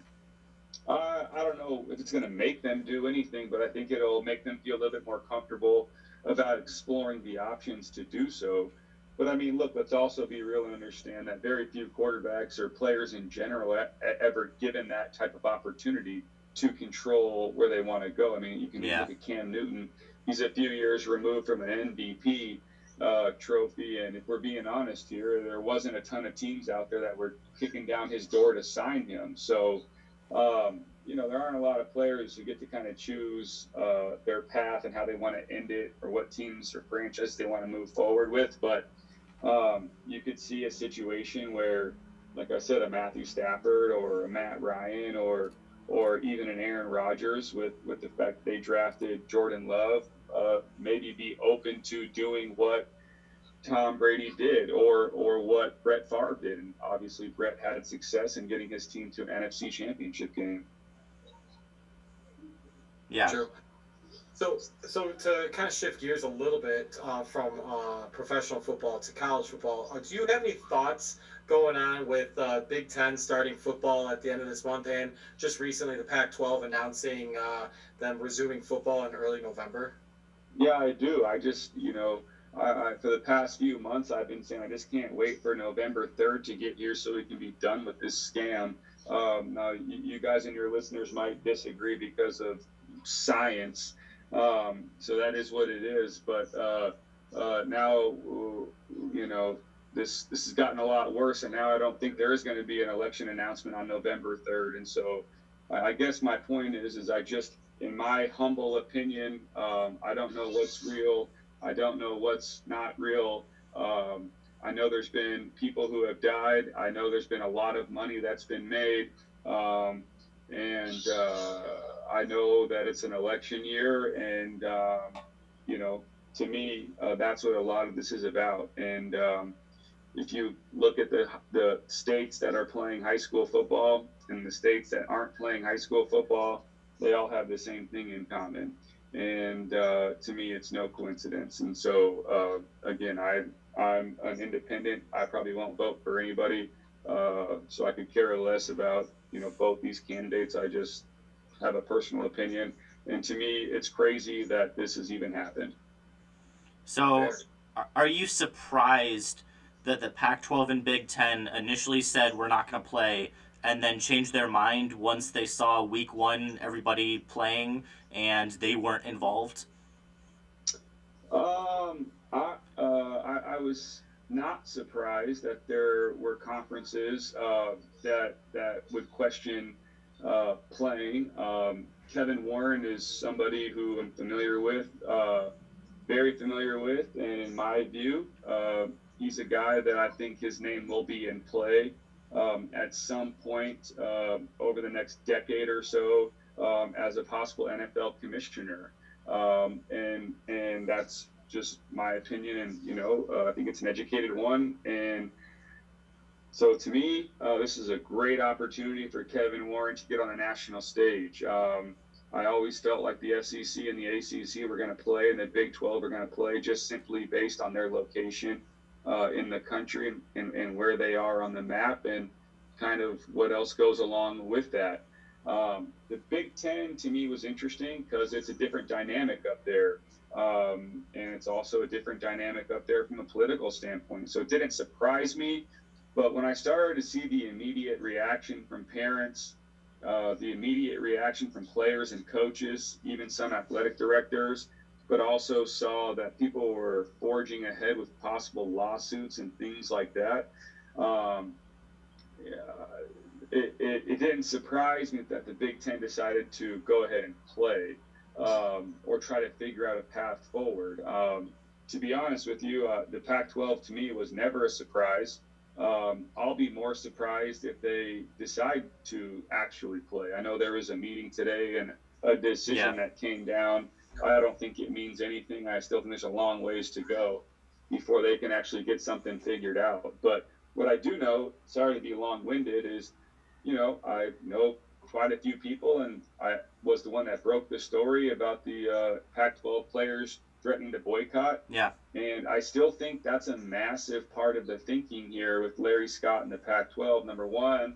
[SPEAKER 3] I don't know if it's going to make them do anything, but I think it'll make them feel a little bit more comfortable about exploring the options to do so. But I mean, look, let's also be real and understand that very few quarterbacks or players in general ever given that type of opportunity to control where they want to go. I mean, you can look at Cam Newton. He's a few years removed from an MVP trophy, and if we're being honest here, there wasn't a ton of teams out there that were kicking down his door to sign him. So there aren't a lot of players who get to kind of choose their path and how they want to end it or what teams or franchises they want to move forward with. But you could see a situation where, like I said, a Matthew Stafford or a Matt Ryan or even an Aaron Rodgers with the fact they drafted Jordan Love, maybe be open to doing what Tom Brady did or what Brett Favre did. And obviously Brett had success in getting his team to an NFC championship game.
[SPEAKER 1] Yeah.
[SPEAKER 2] True. So to kind of shift gears a little bit from professional football to college football, do you have any thoughts going on with Big Ten starting football at the end of this month, and just recently the Pac-12 announcing them resuming football in early November?
[SPEAKER 3] Yeah, I do. I just, I for the past few months, I've been saying I just can't wait for November 3rd to get here so we can be done with this scam. Now, you guys and your listeners might disagree because of science. So that is what it is. But now, this has gotten a lot worse, and now I don't think there is going to be an election announcement on November 3rd. And so I guess my point is I just, in my humble opinion, I don't know what's real. I don't know what's not real. I know there's been people who have died. I know there's been a lot of money that's been made. And I know that it's an election year. And, to me, that's what a lot of this is about. And if you look at the states that are playing high school football and the states that aren't playing high school football, they all have the same thing in common. And to me, it's no coincidence. And so, again, I'm an independent. I probably won't vote for anybody. So I could care less about, both these candidates. I just have a personal opinion. And to me, it's crazy that this has even happened.
[SPEAKER 1] So, are you surprised that the Pac-12 and Big Ten initially said we're not going to play, and then changed their mind once they saw Week 1 everybody playing and they weren't involved?
[SPEAKER 3] I not surprised that there were conferences that would question playing. Kevin Warren is somebody who I'm familiar with, very familiar with, and in my view, he's a guy that I think his name will be in play at some point over the next decade or so as a possible NFL commissioner. And that's just my opinion, and I think it's an educated one. And so to me, this is a great opportunity for Kevin Warren to get on a national stage. I always felt like the SEC and the ACC were going to play, and the Big 12 were going to play just simply based on their location in the country and where they are on the map, and kind of what else goes along with that. The Big 10 to me was interesting because it's a different dynamic up there. And it's also a different dynamic up there from a political standpoint. So it didn't surprise me. But when I started to see the immediate reaction from parents, the immediate reaction from players and coaches, even some athletic directors, but also saw that people were forging ahead with possible lawsuits and things like that, it didn't surprise me that the Big Ten decided to go ahead and play or try to figure out a path forward. To be honest with you, the Pac-12 to me was never a surprise. I'll be more surprised if they decide to actually play. I know there was a meeting today and a decision that came down. I don't think it means anything. I still think there's a long ways to go before they can actually get something figured out. But what I do know, sorry to be long-winded, is, I know quite a few people, and I was the one that broke the story about the Pac-12 players threatening to boycott.
[SPEAKER 1] Yeah.
[SPEAKER 3] And I still think that's a massive part of the thinking here with Larry Scott and the Pac-12. Number one,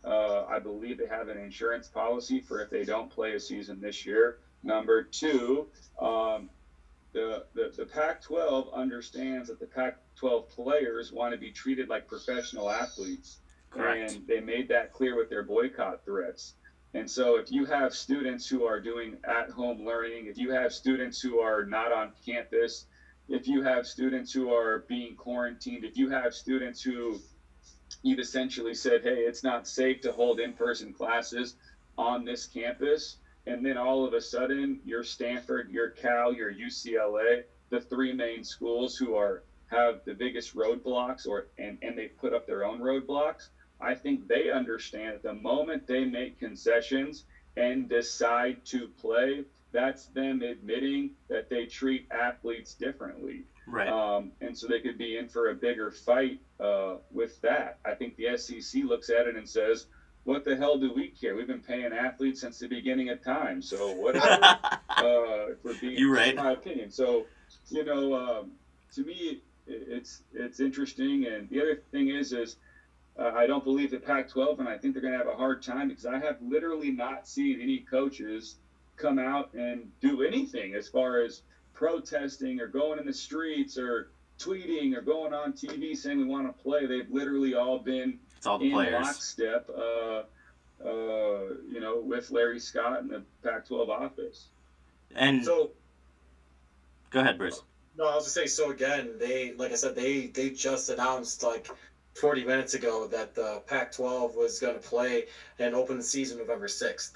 [SPEAKER 3] I believe they have an insurance policy for if they don't play a season this year. Number two, the Pac-12 understands that the Pac-12 players want to be treated like professional athletes.
[SPEAKER 1] Correct.
[SPEAKER 3] And they made that clear with their boycott threats. And so if you have students who are doing at-home learning, if you have students who are not on campus, if you have students who are being quarantined, if you have students who you've essentially said, hey, it's not safe to hold in-person classes on this campus, and then all of a sudden you're Stanford, you're Cal, you're UCLA, the three main schools who have the biggest roadblocks, and they put up their own roadblocks. I think they understand that the moment they make concessions and decide to play, that's them admitting that they treat athletes differently.
[SPEAKER 1] Right.
[SPEAKER 3] And so they could be in for a bigger fight with that. I think the SEC looks at it and says, what the hell do we care? We've been paying athletes since the beginning of time. So whatever, if we're being,
[SPEAKER 1] You're right.
[SPEAKER 3] in my opinion. So, to me, it's interesting. And the other thing is I don't believe the Pac-12, and I think they're going to have a hard time because I have literally not seen any coaches come out and do anything as far as protesting or going in the streets or tweeting or going on TV saying we want to play. They've literally all been in lockstep, with Larry Scott and the Pac-12 office.
[SPEAKER 1] And
[SPEAKER 2] so,
[SPEAKER 1] go ahead, Bruce.
[SPEAKER 2] No, I was going to say, so again, they just announced 40 minutes ago that the Pac-12 was going to play and open the season November 6th.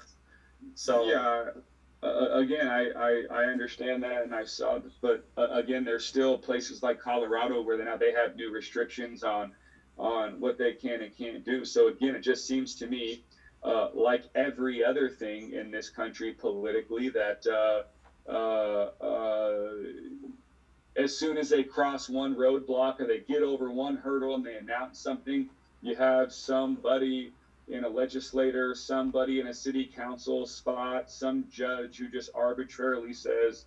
[SPEAKER 2] So
[SPEAKER 3] yeah, again, I understand that, and I saw, but again, there's still places like Colorado where they have new restrictions on what they can and can't do. So again, it just seems to me like every other thing in this country politically that as soon as they cross one roadblock or they get over one hurdle and they announce something, you have somebody in a legislator, somebody in a city council spot, some judge who just arbitrarily says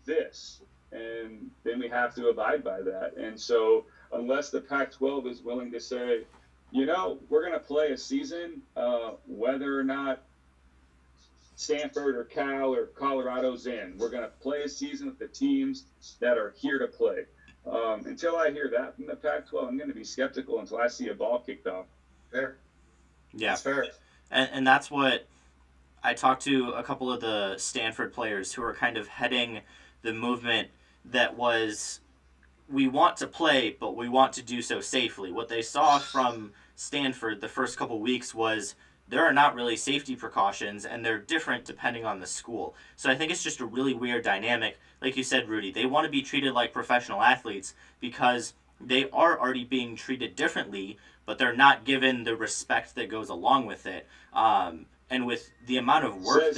[SPEAKER 3] this, and then we have to abide by that. And so unless the Pac-12 is willing to say, we're going to play a season, whether or not Stanford or Cal or Colorado's in. We're going to play a season with the teams that are here to play. Until I hear that from the Pac-12, I'm going to be skeptical until I see a ball kicked off.
[SPEAKER 2] Fair.
[SPEAKER 1] Yeah.
[SPEAKER 2] That's fair.
[SPEAKER 1] And that's what I talked to a couple of the Stanford players who are kind of heading the movement that was we want to play, but we want to do so safely. What they saw from Stanford the first couple weeks was there are not really safety precautions, and they're different depending on the school. So I think it's just a really weird dynamic. Like you said, Rudy, they want to be treated like professional athletes because they are already being treated differently, but they're not given the respect that goes along with it. And with the amount of work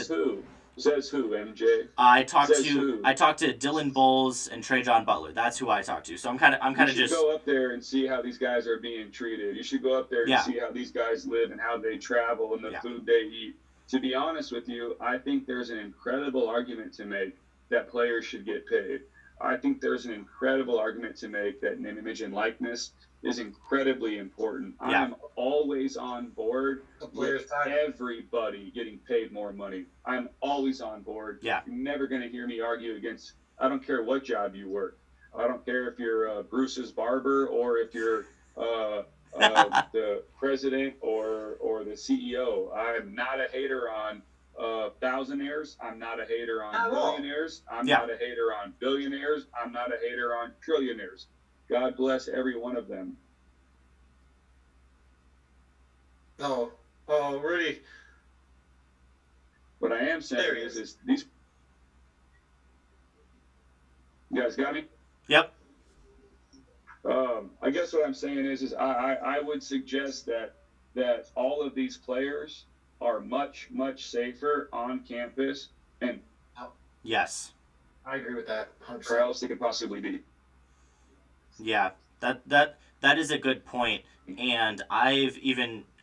[SPEAKER 3] Says who, MJ?
[SPEAKER 1] I talked to Dylan Bowles and Trey John Butler. That's who I talked to. So I'm kind of just
[SPEAKER 3] go up there and see how these guys are being treated. You should go up there and see how these guys live and how they travel and the food they eat. To be honest with you, I think there's an incredible argument to make that players should get paid. I think there's an incredible argument to make that name, image, and likeness is incredibly important.
[SPEAKER 1] Yeah.
[SPEAKER 3] I'm always on board with everybody getting paid more money. I'm always on board.
[SPEAKER 1] Yeah.
[SPEAKER 3] You're never going to hear me argue against, I don't care what job you work. I don't care if you're Bruce's barber or if you're the president or the CEO. I'm not a hater on thousandaires. I'm not a hater on millionaires. I'm not a hater on billionaires. I'm not a hater on trillionaires. God bless every one of them.
[SPEAKER 2] Oh, Rudy.
[SPEAKER 3] What I am saying is these. You guys got me?
[SPEAKER 1] Yep.
[SPEAKER 3] I guess what I'm saying is I would suggest that all of these players are much safer on campus and.
[SPEAKER 1] Yes.
[SPEAKER 2] I agree with that. 100%.
[SPEAKER 3] Where else they could possibly be.
[SPEAKER 1] Yeah, that is a good point, and I've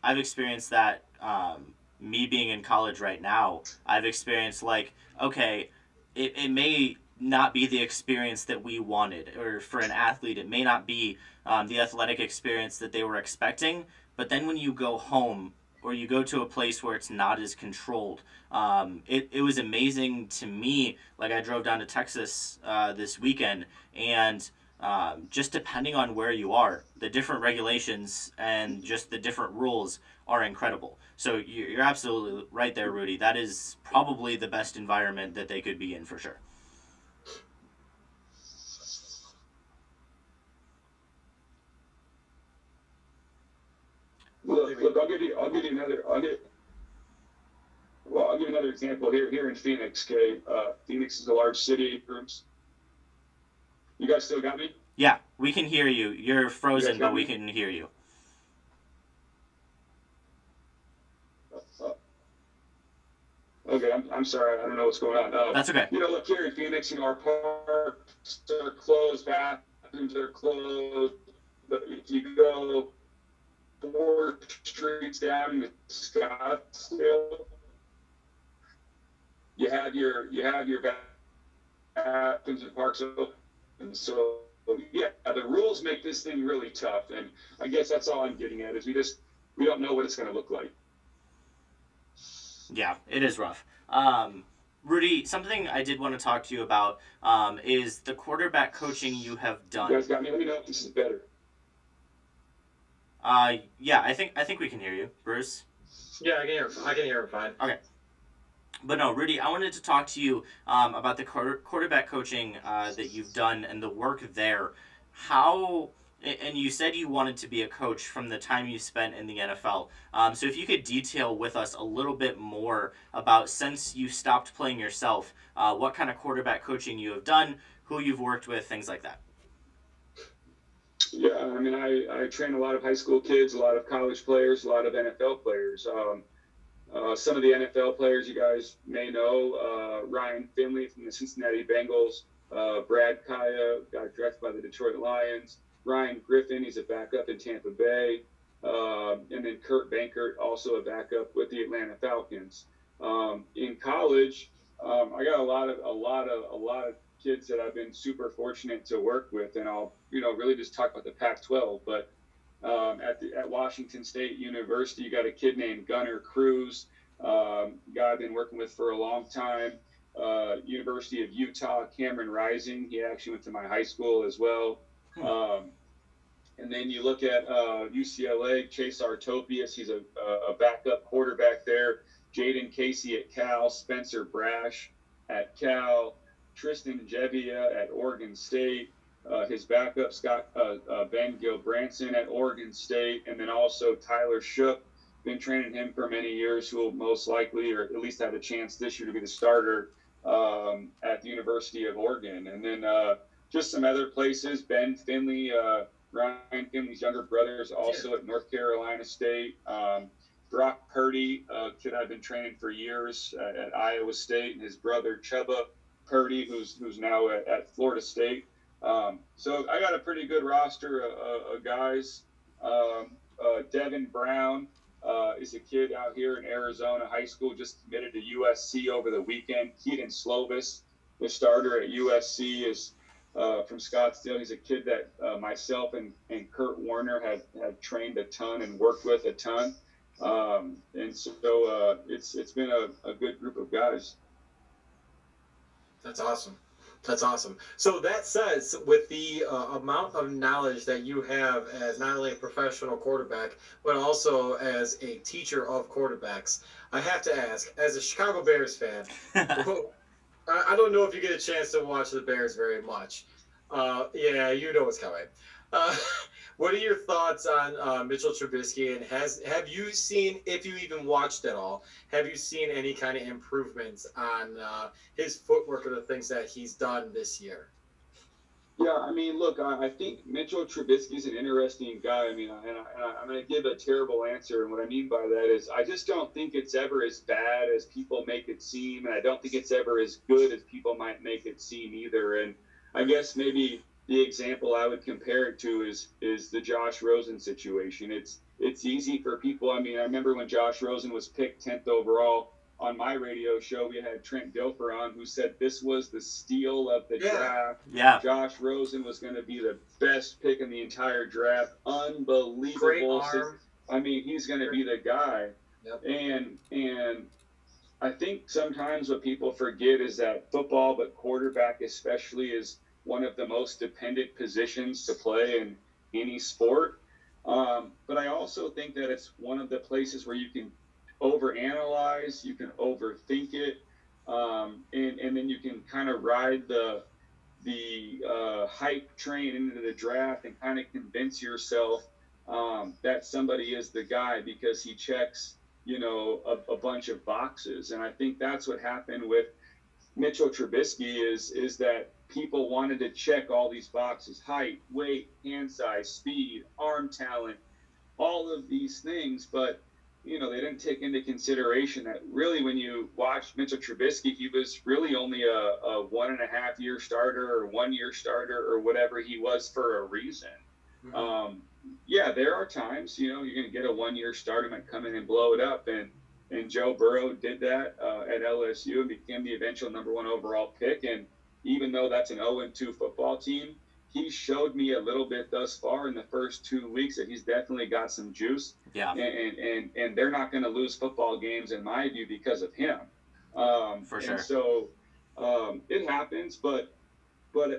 [SPEAKER 1] experienced that. Me being in college right now, I've experienced okay, it may not be the experience that we wanted, or for an athlete, it may not be the athletic experience that they were expecting. But then when you go home or you go to a place where it's not as controlled, it was amazing to me. Like I drove down to Texas this weekend, and just depending on where you are, the different regulations and just the different rules are incredible. So you're absolutely right there, Rudy. That is probably the best environment that they could be in for sure.
[SPEAKER 3] Look, I'll give you another example here in Phoenix. Okay, Phoenix is a large city. You guys still got me?
[SPEAKER 1] Yeah, we can hear you. You're frozen, but we can hear you.
[SPEAKER 3] Okay, I'm sorry. I don't know what's going on.
[SPEAKER 1] That's okay.
[SPEAKER 3] Look, here in Phoenix, our parks are closed, bathrooms are closed. But if you go 4 streets down in Scottsdale, you have your bathrooms and parks open. So yeah, the rules make this thing really tough, and I guess that's all I'm getting at is we don't know what it's going to look like.
[SPEAKER 1] Yeah, it is rough. Rudy, something I did want to talk to you about is the quarterback coaching you have done.
[SPEAKER 3] You guys got me? Let me know if this is better.
[SPEAKER 1] Yeah, I think we can hear you, Bruce.
[SPEAKER 2] Yeah, I can hear him fine.
[SPEAKER 1] Okay. But no, Rudy, I wanted to talk to you about the quarterback coaching that you've done and the work there. And you said you wanted to be a coach from the time you spent in the NFL. So if you could detail with us a little bit more about, since you stopped playing yourself, what kind of quarterback coaching you have done, who you've worked with, things like that.
[SPEAKER 3] Yeah, I mean, I train a lot of high school kids, a lot of college players, a lot of NFL players. Some of the NFL players you guys may know, Ryan Finley from the Cincinnati Bengals, Brad Kaya, got drafted by the Detroit Lions, Ryan Griffin, he's a backup in Tampa Bay, and then Kurt Bankert, also a backup with the Atlanta Falcons. In college, I got a lot of kids that I've been super fortunate to work with, and I'll really just talk about the Pac-12. But at Washington State University, you got a kid named Gunnar Cruz, guy I've been working with for a long time. University of Utah, Cameron Rising, he actually went to my high school as well. And then you look at UCLA, Chase Artopius, he's a backup quarterback there. Jaden Casey at Cal, Spencer Brash at Cal, Tristan Jevia at Oregon State, his backup, Ben Gilbranson at Oregon State, and then also Tyler Shook, been training him for many years, who will most likely, or at least have a chance this year to be the starter at the University of Oregon. And then just some other places, Ben Finley, Ryan Finley's younger brother, is also at North Carolina State. Brock Purdy, kid I've been training for years at Iowa State, and his brother Chuba Purdy, who's now at Florida State. So I got a pretty good roster of guys. Devin Brown is a kid out here in Arizona high school, just committed to USC over the weekend. Keaton Slovis, the starter at USC, is from Scottsdale. He's a kid that myself and Kurt Warner have trained a ton and worked with a ton. And so it's been a good group of guys.
[SPEAKER 2] That's awesome. That's awesome. So that says, with the amount of knowledge that you have as not only a professional quarterback, but also as a teacher of quarterbacks, I have to ask, as a Chicago Bears fan, I don't know if you get a chance to watch the Bears very much. Yeah, you know what's coming. What are your thoughts on Mitchell Trubisky, and have you seen, if you even watched at all, have you seen any kind of improvements on his footwork or the things that he's done this year?
[SPEAKER 3] Yeah, I mean, look, I think Mitchell Trubisky is an interesting guy. I mean, and I'm going to give a terrible answer, and what I mean by that is I just don't think it's ever as bad as people make it seem, and I don't think it's ever as good as people might make it seem either. And I guess maybe the example I would compare it to is the Josh Rosen situation. It's easy for people. I mean, I remember when Josh Rosen was picked 10th overall on my radio show, we had Trent Dilfer on, who said this was the steal of the draft.
[SPEAKER 1] Yeah.
[SPEAKER 3] Josh Rosen was going to be the best pick in the entire draft. Unbelievable.
[SPEAKER 2] Great arm.
[SPEAKER 3] I mean, he's going to be the guy.
[SPEAKER 2] Yep.
[SPEAKER 3] And I think sometimes what people forget is that football, but quarterback especially, is one of the most dependent positions to play in any sport. But I also think that it's one of the places where you can overanalyze, you can overthink it, and then you can kind of ride the hype train into the draft and kind of convince yourself that somebody is the guy because he checks, a bunch of boxes. And I think that's what happened with Mitchell Trubisky is that people wanted to check all these boxes: height, weight, hand size, speed, arm talent, all of these things. But, they didn't take into consideration that really when you watch Mitchell Trubisky, he was really only a 1.5 year starter or 1 year starter or whatever he was for a reason. Mm-hmm. Yeah, there are times, you're going to get a 1 year starter might come in and blow it up. And Joe Burrow did that at LSU and became the eventual number 1 overall pick. And even though that's an 0-2 football team, he showed me a little bit thus far in the first 2 weeks that he's definitely got some juice.
[SPEAKER 1] Yeah.
[SPEAKER 3] And they're not going to lose football games, in my view, because of him.
[SPEAKER 1] For sure.
[SPEAKER 3] And so it happens, but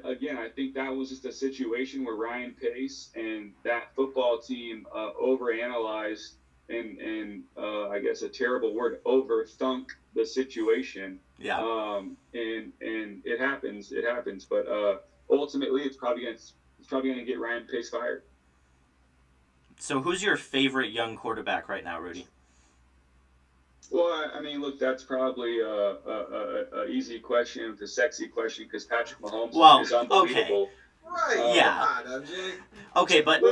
[SPEAKER 3] again, I think that was just a situation where Ryan Pace and that football team overanalyzed and I guess a terrible word, overthunk the situation.
[SPEAKER 1] Yeah.
[SPEAKER 3] And it happens. But ultimately, it's probably gonna get Ryan Pace fired.
[SPEAKER 1] So, who's your favorite young quarterback right now, Rudy?
[SPEAKER 3] Well, I mean, look, that's probably a easy question, a sexy question, because Patrick Mahomes is unbelievable.
[SPEAKER 1] Okay.
[SPEAKER 2] Right.
[SPEAKER 1] Yeah.
[SPEAKER 2] MJ.
[SPEAKER 1] Okay, but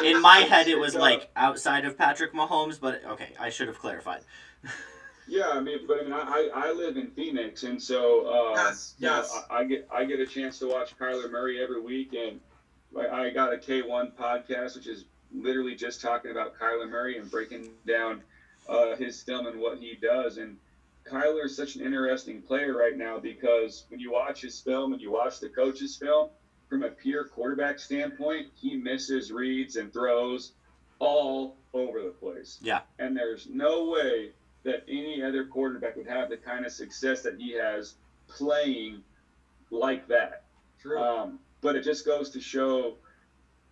[SPEAKER 1] in my head it was like outside of Patrick Mahomes, but okay, I should have clarified.
[SPEAKER 3] Yeah, I mean, I live in Phoenix, and so
[SPEAKER 2] yes.
[SPEAKER 3] I get a chance to watch Kyler Murray every week, and I got a K1 podcast, which is literally just talking about Kyler Murray and breaking down his film and what he does. And Kyler is such an interesting player right now because when you watch his film and you watch the coach's film, from a pure quarterback standpoint, he misses reads and throws all over the place.
[SPEAKER 1] Yeah.
[SPEAKER 3] And there's no way that any other quarterback would have the kind of success that he has playing like that.
[SPEAKER 2] True.
[SPEAKER 3] But it just goes to show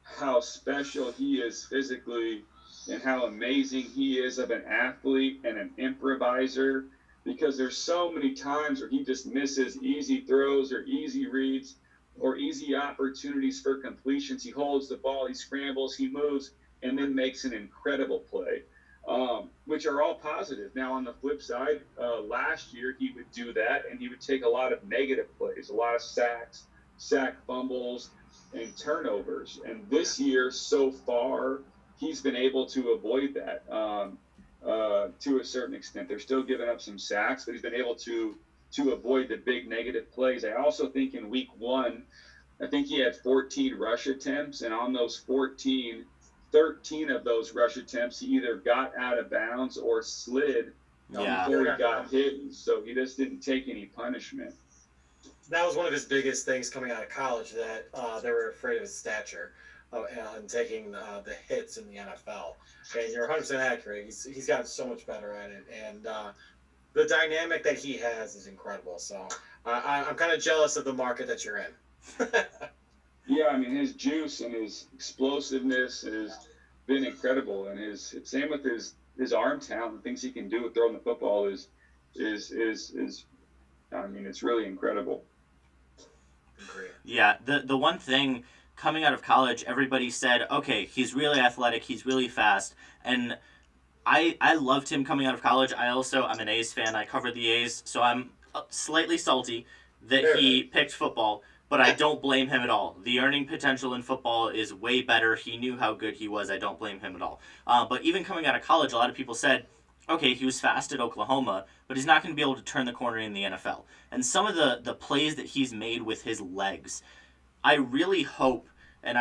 [SPEAKER 3] how special he is physically and how amazing he is of an athlete and an improviser, because there's so many times where he just misses easy throws or easy reads or easy opportunities for completions. He holds the ball, he scrambles, he moves, and then makes an incredible play, which are all positive. Now, on the flip side, last year he would do that, and he would take a lot of negative plays, a lot of sacks, sack fumbles, and turnovers. And this year, so far, he's been able to avoid that to a certain extent. They're still giving up some sacks, but he's been able to avoid the big negative plays. I also think in week 1, I think he had 14 rush attempts, and on those 14, 13 of those rush attempts, he either got out of bounds or slid before he got hit. So he just didn't take any punishment.
[SPEAKER 2] That was one of his biggest things coming out of college, that they were afraid of his stature and taking the hits in the NFL. And you're 100% accurate. He's gotten so much better at it. And the dynamic that he has is incredible. So I'm kind of jealous of the market that you're in.
[SPEAKER 3] Yeah, I mean, his juice and his explosiveness has been incredible, and his same with his arm talent, things he can do with throwing the football is I mean, it's really incredible.
[SPEAKER 1] Yeah, the one thing coming out of college, everybody said, okay, he's really athletic, he's really fast, and I loved him coming out of college. I'm an A's fan. I cover the A's, so I'm slightly salty that he picked football. But I don't blame him at all. The earning potential in football is way better. He knew how good he was. I don't blame him at all. But even coming out of college, a lot of people said, okay, he was fast at Oklahoma, but he's not going to be able to turn the corner in the NFL. And some of the plays that he's made with his legs, I really hope, and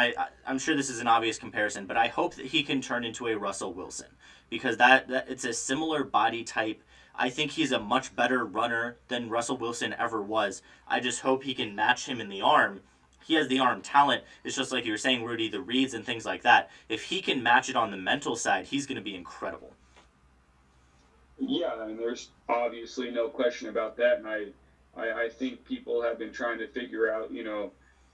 [SPEAKER 1] I'm sure this is an obvious comparison, but I hope that he can turn into a Russell Wilson, because that it's a similar body type. I think he's a much better runner than Russell Wilson ever was. I just hope he can match him in the arm. He has the arm talent. It's just like you were saying, Rudy, the reads and things like that. If he can match it on the mental side, he's going to be incredible.
[SPEAKER 3] Yeah, I mean, there's obviously no question about that. And I think people have been trying to figure out,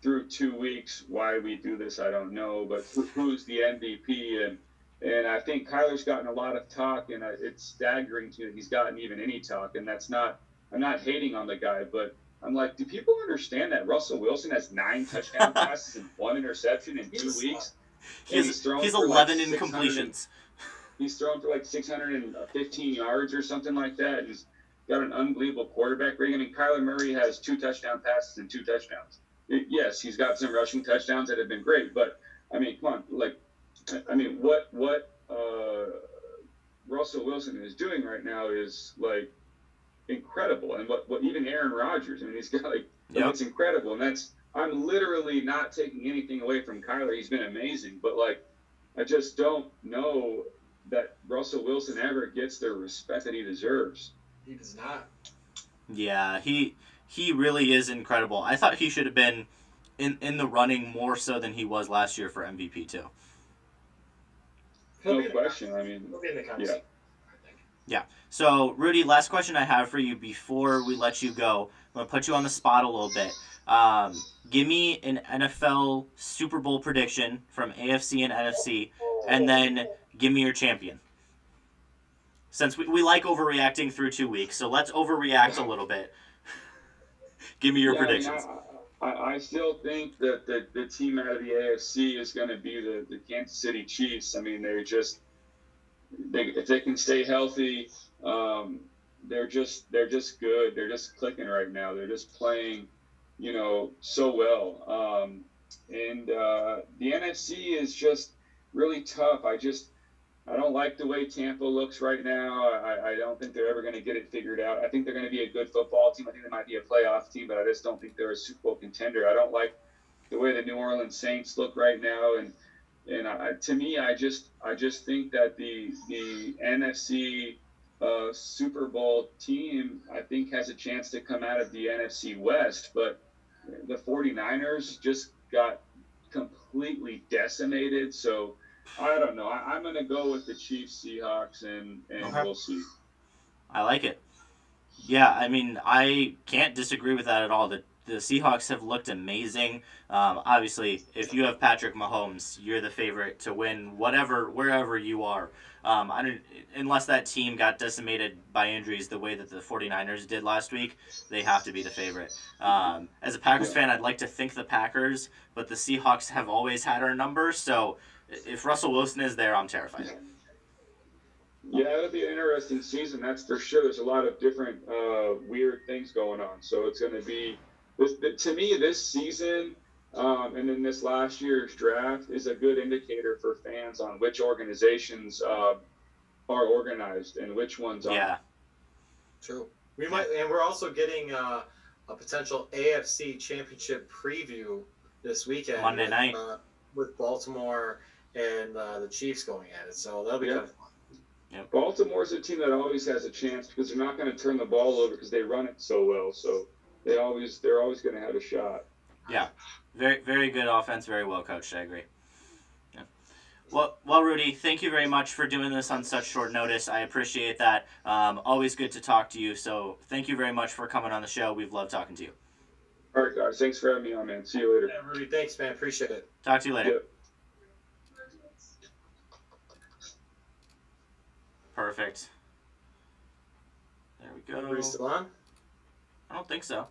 [SPEAKER 3] through 2 weeks, why we do this, I don't know. But who's the MVP? And I think Kyler's gotten a lot of talk, and it's staggering to me that he's gotten even any talk. And I'm not hating on the guy, but I'm like, do people understand that Russell Wilson has 9 touchdown passes and 1 interception in 2 weeks?
[SPEAKER 1] He's 11 incompletions.
[SPEAKER 3] He's thrown for like 615 yards or something like that. He's got an unbelievable quarterback rating. I mean, Kyler Murray has 2 touchdown passes and 2 touchdowns. Yes, he's got some rushing touchdowns that have been great, but I mean, come on, what Russell Wilson is doing right now is like incredible, and what even Aaron Rodgers, I mean, he's got it's incredible, and I'm literally not taking anything away from Kyler. He's been amazing, but I just don't know that Russell Wilson ever gets the respect that he deserves.
[SPEAKER 2] He does not.
[SPEAKER 1] Yeah, he really is incredible. I thought he should have been in the running more so than he was last year for MVP too.
[SPEAKER 3] No question. I mean,
[SPEAKER 2] he'll be in the conversation.
[SPEAKER 1] Yeah. So, Rudy, last question I have for you before we let you go. I'm going to put you on the spot a little bit. Give me an NFL Super Bowl prediction from AFC and NFC, and then give me your champion. Since we like overreacting through 2 weeks, so let's overreact a little bit. Give me your predictions.
[SPEAKER 3] I still think that the team out of the AFC is going to be the Kansas City Chiefs. I mean, if they can stay healthy, they're just good. They're just clicking right now. They're just playing, so well. And the NFC is just really tough. I don't like the way Tampa looks right now. I don't think they're ever going to get it figured out. I think they're going to be a good football team. I think they might be a playoff team, but I just don't think they're a Super Bowl contender. I don't like the way the New Orleans Saints look right now. And to me, I just think that the NFC Super Bowl team, I think, has a chance to come out of the NFC West. But the 49ers just got completely decimated. So I don't know. I'm going to go with the Chiefs, Seahawks, and okay. We'll see.
[SPEAKER 1] I like it. Yeah, I mean, I can't disagree with that at all. The the Seahawks have looked amazing. Obviously, if you have Patrick Mahomes, you're the favorite to win wherever you are. Unless that team got decimated by injuries the way that the 49ers did last week, they have to be the favorite. As a Packers fan, I'd like to think the Packers, but the Seahawks have always had our number, so if Russell Wilson is there, I'm terrified.
[SPEAKER 3] Yeah, it'll be an interesting season, that's for sure. There's a lot of different weird things going on. So it's going to be, to me, this season and then this last year's draft is a good indicator for fans on which organizations are organized and which ones aren't.
[SPEAKER 1] Yeah.
[SPEAKER 2] True. We might, and we're also getting a potential AFC Championship preview this weekend.
[SPEAKER 1] Monday night.
[SPEAKER 2] With Baltimore and the Chiefs going at it. So that'll be kind of fun.
[SPEAKER 1] Yep.
[SPEAKER 3] Baltimore's a team that always has a chance because they're not going to turn the ball over because they run it so well. So they're always going to have a shot.
[SPEAKER 1] Yeah, very very good offense, very well coached. I agree. Yeah. Well, Rudy, thank you very much for doing this on such short notice. I appreciate that. Always good to talk to you. So thank you very much for coming on the show. We've loved talking to you.
[SPEAKER 3] All right, guys. Thanks for having me on, man. See you later.
[SPEAKER 2] Yeah, Rudy, thanks, man. Appreciate it.
[SPEAKER 1] Talk to you later.
[SPEAKER 3] Yep.
[SPEAKER 1] Perfect. There we go.
[SPEAKER 2] Are we still on?
[SPEAKER 1] I don't think so.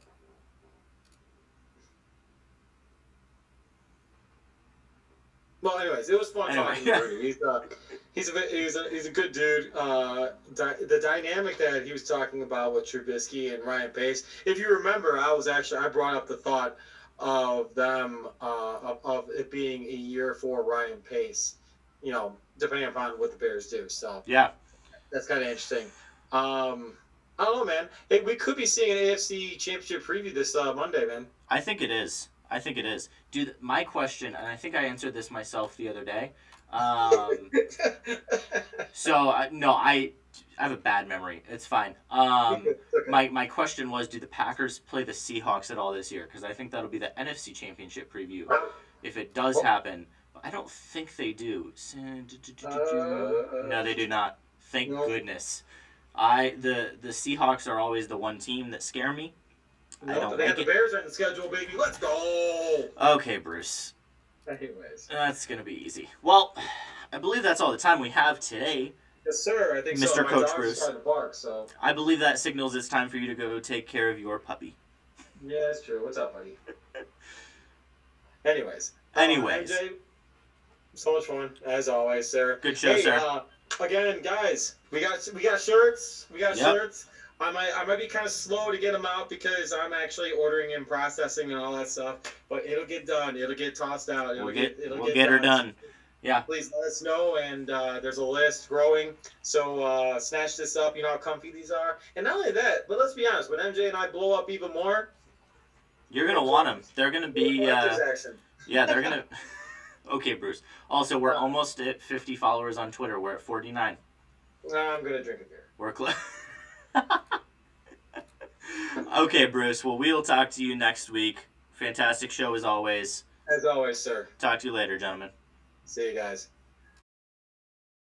[SPEAKER 2] Well, anyways, it was fun talking to
[SPEAKER 1] yeah.
[SPEAKER 2] Rudy. He's a good dude. The dynamic that he was talking about with Trubisky and Ryan Pace. If you remember, I brought up the thought of them of it being a year for Ryan Pace. You know, depending upon what the Bears do. So
[SPEAKER 1] Yeah.
[SPEAKER 2] that's kind of interesting. I don't know, man. Hey, we could be seeing an AFC Championship preview this Monday, man.
[SPEAKER 1] I think it is. Dude, my question, and I think I answered this myself the other day. I have a bad memory. It's fine. My question was, do the Packers play the Seahawks at all this year? Because I think that'll be the NFC Championship preview if it does happen. But I don't think they do. No, they do not. Thank goodness. The Seahawks are always the one team that scare me.
[SPEAKER 2] No, they have the Bears on the schedule, baby. Let's go.
[SPEAKER 1] Okay, Bruce.
[SPEAKER 2] Anyways.
[SPEAKER 1] That's going to be easy. Well, I believe that's all the time we have today.
[SPEAKER 2] Yes, sir. I think
[SPEAKER 1] Mr.
[SPEAKER 2] so. My
[SPEAKER 1] Coach
[SPEAKER 2] dog's
[SPEAKER 1] Bruce.
[SPEAKER 2] trying to bark, so.
[SPEAKER 1] I believe that signals it's time for you to go take care of your puppy.
[SPEAKER 2] Yeah, that's true. What's up, buddy? Anyways. MJ, so much fun, as always, sir.
[SPEAKER 1] Good show, sir.
[SPEAKER 2] Again, guys, we got shirts. Shirts. I might be kind of slow to get them out because I'm actually ordering and processing and all that stuff. But it'll get done. It'll get tossed out.
[SPEAKER 1] We'll get her done. Yeah.
[SPEAKER 2] Please let us know. And there's a list growing. So snatch this up. You know how comfy these are. And not only that, but let's be honest. When MJ and I blow up even more,
[SPEAKER 1] you're gonna want them. They're gonna be.
[SPEAKER 2] Action.
[SPEAKER 1] Yeah, they're gonna. Okay, Bruce. Also, we're almost at 50 followers on Twitter. We're at 49.
[SPEAKER 2] I'm gonna drink a beer.
[SPEAKER 1] We're close. Okay, Bruce. Well, we'll talk to you next week. Fantastic show as always.
[SPEAKER 2] As always, sir.
[SPEAKER 1] Talk to you later, gentlemen.
[SPEAKER 2] See you guys.